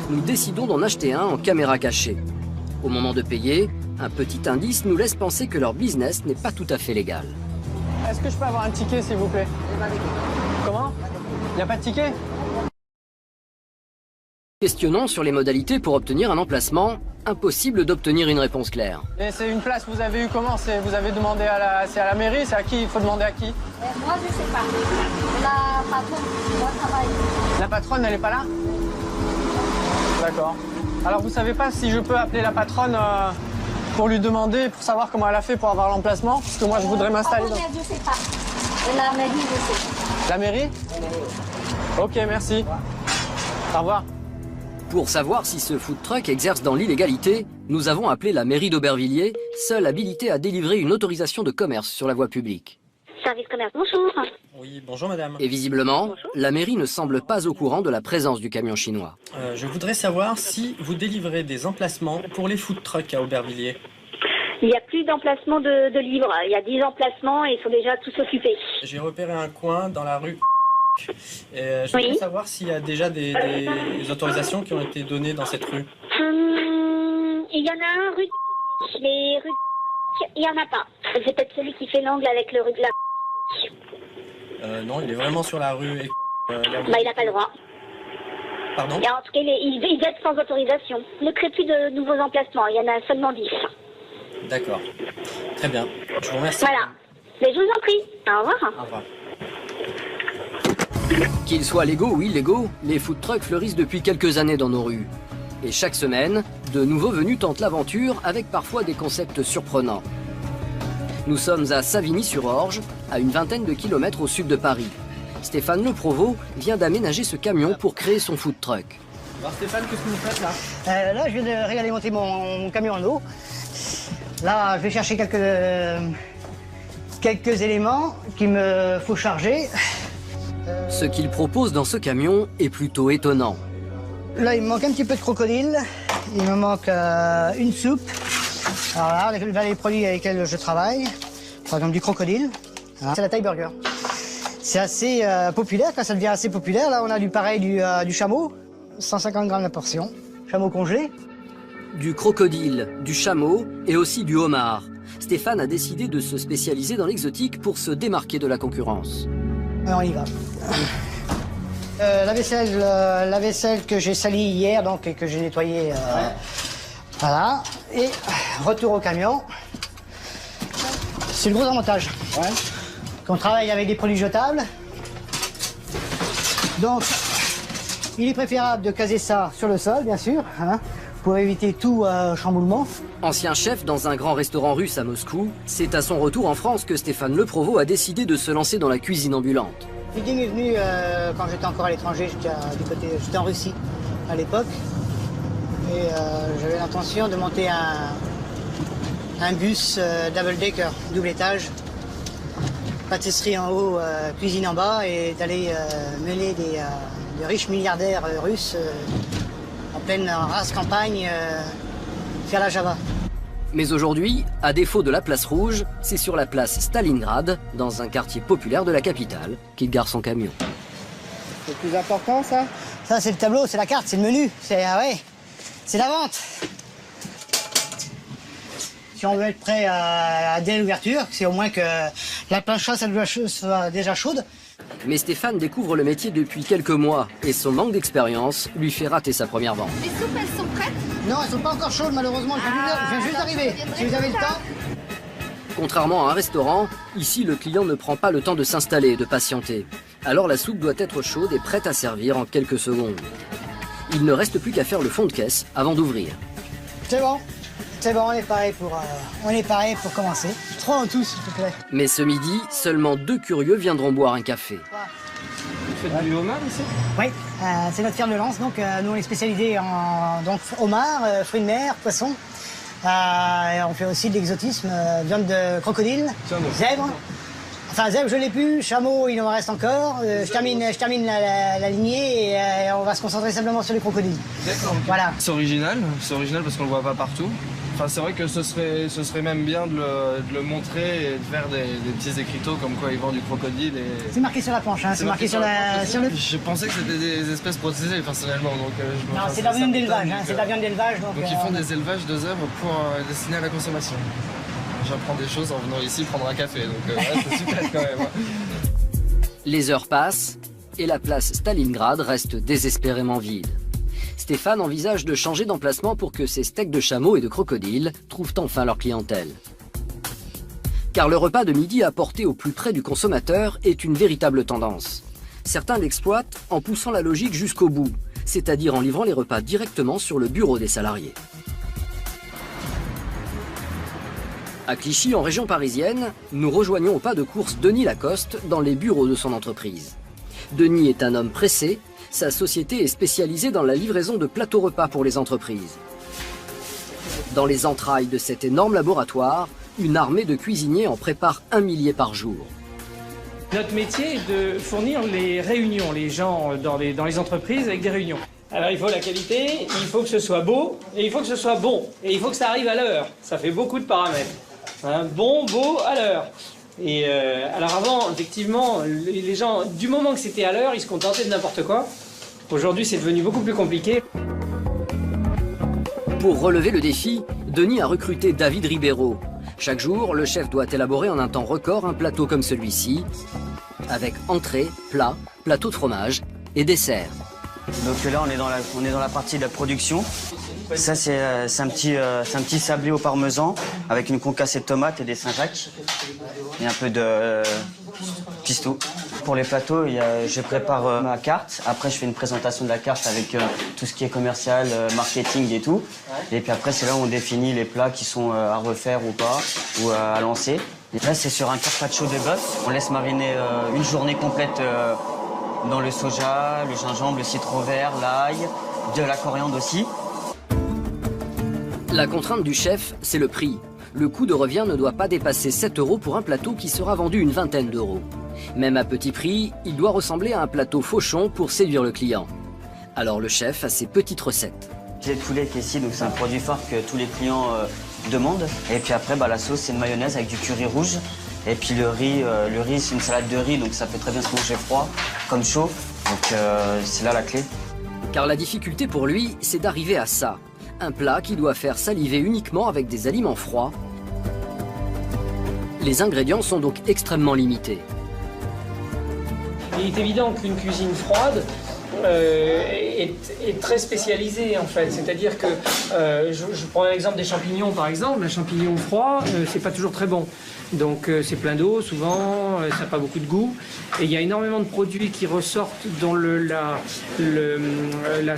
Nous décidons d'en acheter un en caméra cachée. Au moment de payer, un petit indice nous laisse penser que leur business n'est pas tout à fait légal. Est-ce que je peux avoir un ticket, s'il vous plaît? Comment? Il n'y a pas de ticket? Questionnons sur les modalités pour obtenir un emplacement impossible d'obtenir une réponse claire. Et c'est une place que vous avez eu comment? Vous avez demandé c'est à la mairie? C'est à qui? Il faut demander à qui? Moi, je sais pas. La patronne doit travailler. La patronne, elle n'est pas là? D'accord. Alors vous savez pas si je peux appeler la patronne pour lui demander, pour savoir comment elle a fait pour avoir l'emplacement? Parce que moi, je voudrais m'installer dans... Je sais pas. La mairie, je sais. La mairie? Ok, merci. Au revoir. Pour savoir si ce food truck exerce dans l'illégalité, nous avons appelé la mairie d'Aubervilliers, seule habilitée à délivrer une autorisation de commerce sur la voie publique. Service commerce, bonjour. Oui, bonjour madame. Et visiblement, la mairie ne semble pas au courant de la présence du camion chinois. Je voudrais savoir si vous délivrez des emplacements pour les food trucks à Aubervilliers. Il n'y a plus d'emplacement de livres. Il y a 10 emplacements et ils sont déjà tous occupés. J'ai repéré un coin dans la rue. Et je voudrais savoir s'il y a déjà des autorisations qui ont été données dans cette rue. Il y en a un rue de... Les rues de... Il n'y en a pas. C'est peut-être celui qui fait l'angle avec le rue de la... Non, il est vraiment sur la rue. il n'a pas le droit. Pardon? Et en tout cas, il doit être sans autorisation. Ne crée plus de nouveaux emplacements. Il y en a seulement 10. D'accord. Très bien. Je vous remercie. Voilà. Mais je vous en prie. Au revoir. Au revoir. Qu'ils soient légaux ou illégaux, les food trucks fleurissent depuis quelques années dans nos rues. Et chaque semaine, de nouveaux venus tentent l'aventure avec parfois des concepts surprenants. Nous sommes à Savigny-sur-Orge, à une vingtaine de kilomètres au sud de Paris. Stéphane Le Provost vient d'aménager ce camion pour créer son food truck. Alors Stéphane, qu'est-ce que vous faites là? Là, je viens de réalimenter mon camion en eau. Là, je vais chercher quelques éléments qu'il me faut charger. Ce qu'il propose dans ce camion est plutôt étonnant. Là, il me manque un petit peu de crocodile. Il me manque une soupe. Alors là, les produits avec lesquels je travaille. Par exemple, du crocodile. Voilà. C'est la taille burger. C'est assez populaire, quand ça devient assez populaire. Là, on a du pareil du chameau. 150 grammes la portion. Chameau congelé. Du crocodile, du chameau et aussi du homard. Stéphane a décidé de se spécialiser dans l'exotique pour se démarquer de la concurrence. Alors, on y va. La vaisselle que j'ai salie hier donc, et que j'ai nettoyée. Voilà. Et retour au camion. C'est le gros avantage. Ouais. Qu'on travaille avec des produits jetables. Donc, il est préférable de caser ça sur le sol, bien sûr, hein, pour éviter tout chamboulement. Ancien chef dans un grand restaurant russe à Moscou, c'est à son retour en France que Stéphane Le Provost a décidé de se lancer dans la cuisine ambulante. L'idée m'est venue quand j'étais encore à l'étranger, j'étais en Russie à l'époque. Et j'avais l'intention de monter un bus double-decker, double étage. Pâtisserie en haut, cuisine en bas, et d'aller mener des riches milliardaires russes en pleine race campagne faire la Java. Mais aujourd'hui, à défaut de la place rouge, c'est sur la place Stalingrad, dans un quartier populaire de la capitale, qu'il gare son camion. C'est le plus important, ça? Ça, c'est le tableau, c'est la carte, c'est le menu. C'est la vente. Si on veut être prêt dès l'ouverture, c'est au moins que la plancha soit déjà chaude. Mais Stéphane découvre le métier depuis quelques mois et son manque d'expérience lui fait rater sa première vente. Les soupes, elles sont prêtes? Non, elles sont pas encore chaudes malheureusement, je viens juste d'arriver. Si vous avez le temps. Contrairement à un restaurant, ici le client ne prend pas le temps de s'installer et de patienter. Alors la soupe doit être chaude et prête à servir en quelques secondes. Il ne reste plus qu'à faire le fond de caisse avant d'ouvrir. C'est bon, on est paré pour commencer. 3 en tout, s'il te plaît. Mais ce midi, seulement 2 curieux viendront boire un café. Vous faites du homard ici? Oui, c'est notre ferme de Lens, donc nous on est spécialisé en homard, fruits de mer, poissons. Et on fait aussi de l'exotisme, viande de crocodile, zèbre. Enfin, zèbre, je l'ai plus, chameau, il en reste encore. Je termine la lignée et on va se concentrer simplement sur les crocodiles. D'accord. Voilà. C'est original parce qu'on le voit pas partout. Enfin, c'est vrai que ce serait même bien de le montrer et de faire des petits écriteaux comme quoi ils vendent du crocodile. C'est marqué sur la planche, hein, c'est marqué sur le... Je pensais que c'était des espèces protégées personnellement. Non, c'est de la viande d'élevage, c'est de la viande d'élevage. Donc ils font des élevages de zèbres pour destiner à la consommation. J'apprends des choses en venant ici prendre un café, donc ouais, c'est super quand même. Les heures passent et la place Stalingrad reste désespérément vide. Stéphane envisage de changer d'emplacement pour que ses steaks de chameau et de crocodile trouvent enfin leur clientèle. Car le repas de midi apporté au plus près du consommateur est une véritable tendance. Certains l'exploitent en poussant la logique jusqu'au bout, c'est-à-dire en livrant les repas directement sur le bureau des salariés. À Clichy, en région parisienne, nous rejoignons au pas de course Denis Lacoste dans les bureaux de son entreprise. Denis est un homme pressé, sa société est spécialisée dans la livraison de plateaux repas pour les entreprises. Dans les entrailles de cet énorme laboratoire, une armée de cuisiniers en prépare 1 millier par jour. Notre métier est de fournir les réunions, les gens dans les entreprises avec des réunions. Alors il faut la qualité, il faut que ce soit beau, et il faut que ce soit bon. Et il faut que ça arrive à l'heure. Ça fait beaucoup de paramètres. Hein, bon, beau, à l'heure. Et alors avant, effectivement, les gens, du moment que c'était à l'heure, ils se contentaient de n'importe quoi. Aujourd'hui, c'est devenu beaucoup plus compliqué. Pour relever le défi, Denis a recruté David Ribeiro. Chaque jour, le chef doit élaborer en un temps record un plateau comme celui-ci, avec entrée, plat, plateau de fromage et dessert. Donc là, on est dans la partie de la production. Ça, c'est un petit sablé au parmesan avec une concassée de tomates et des Saint-Jacques et un peu de pistou. Pour les plateaux, je prépare ma carte. Après, je fais une présentation de la carte avec tout ce qui est commercial, marketing et tout. Et puis après, c'est là où on définit les plats qui sont à refaire ou pas, ou à lancer. Et là, c'est sur un carpaccio de bœuf. On laisse mariner une journée complète dans le soja, le gingembre, le citron vert, l'ail, de la coriandre aussi. La contrainte du chef, c'est le prix. Le coût de revient ne doit pas dépasser 7 € pour un plateau qui sera vendu une vingtaine d'euros. Même à petit prix, il doit ressembler à un plateau fauchon pour séduire le client. Alors le chef a ses petites recettes. J'ai le poulet qui est ici, donc c'est un produit phare que tous les clients demandent. Et puis après, la sauce, c'est une mayonnaise avec du curry rouge. Et puis le riz, c'est une salade de riz, donc ça peut très bien se manger froid, comme chaud. Donc c'est là la clé. Car la difficulté pour lui, c'est d'arriver à ça. Un plat qui doit faire saliver uniquement avec des aliments froids. Les ingrédients sont donc extrêmement limités. Il est évident qu'une cuisine froide est très spécialisée en fait. C'est-à-dire que, je prends l'exemple des champignons par exemple, un champignon froid, c'est pas toujours très bon. Donc c'est plein d'eau souvent, ça n'a pas beaucoup de goût. Et il y a énormément de produits qui ressortent dont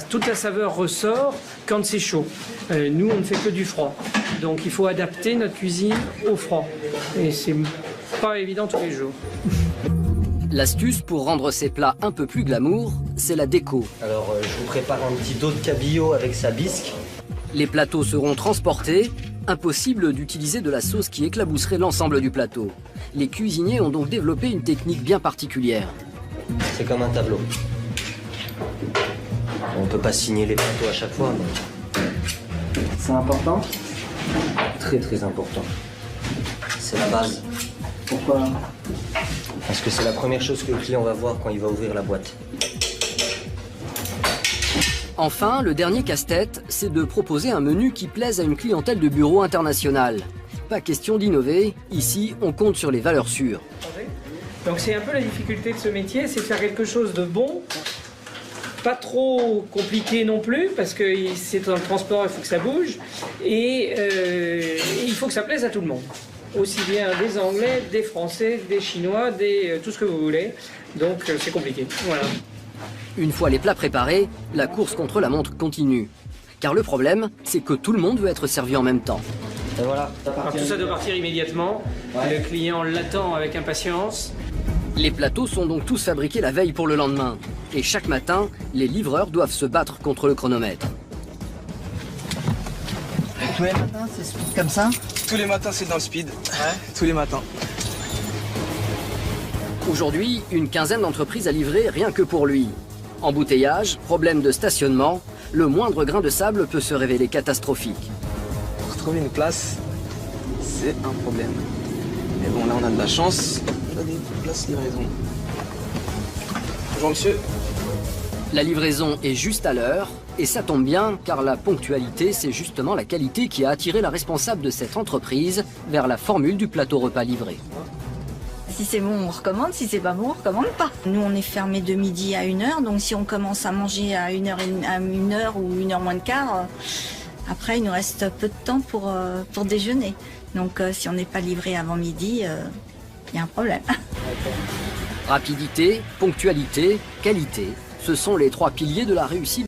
toute la saveur ressort quand c'est chaud. Nous, on ne fait que du froid. Donc il faut adapter notre cuisine au froid. Et c'est pas évident tous les jours. L'astuce pour rendre ces plats un peu plus glamour, c'est la déco. Alors je vous prépare un petit dos de cabillaud avec sa bisque. Les plateaux seront transportés. Impossible d'utiliser de la sauce qui éclabousserait l'ensemble du plateau. Les cuisiniers ont donc développé une technique bien particulière. C'est comme un tableau. On ne peut pas signer les plateaux à chaque fois, mais... C'est important? Très très important. C'est la base. Pourquoi? Parce que c'est la première chose que le client va voir quand il va ouvrir la boîte. Enfin, le dernier casse-tête, c'est de proposer un menu qui plaise à une clientèle de bureau international. Pas question d'innover, ici on compte sur les valeurs sûres. Donc c'est un peu la difficulté de ce métier, c'est de faire quelque chose de bon, pas trop compliqué non plus, parce que c'est un transport, il faut que ça bouge, et il faut que ça plaise à tout le monde. Aussi bien des Anglais, des Français, des Chinois, tout ce que vous voulez. Donc c'est compliqué, voilà. Une fois les plats préparés, la course contre la montre continue. Car le problème, c'est que tout le monde veut être servi en même temps. Et voilà. Alors, tout ça doit partir immédiatement. Ouais. Le client l'attend avec impatience. Les plateaux sont donc tous fabriqués la veille pour le lendemain. Et chaque matin, les livreurs doivent se battre contre le chronomètre. Tous les matins, c'est comme ça? Tous les matins, c'est dans le speed. Ouais. Tous les matins. Aujourd'hui, une quinzaine d'entreprises à livrer rien que pour lui. Embouteillage, problème de stationnement, le moindre grain de sable peut se révéler catastrophique. Pour trouver une place, c'est un problème. Mais bon, là on a de la chance, on a des places livraison. Bonjour monsieur. La livraison est juste à l'heure, et ça tombe bien, car la ponctualité, c'est justement la qualité qui a attiré la responsable de cette entreprise vers la formule du plateau repas livré. Si c'est bon, on recommande. Si c'est pas bon, on recommande pas. Nous, on est fermé de midi à 1h. Donc, si on commence à manger à 1h ou 1h moins de quart, après, il nous reste peu de temps pour déjeuner. Donc, si on n'est pas livré avant midi, il y a un problème. Rapidité, ponctualité, qualité, ce sont les 3 piliers de la réussite.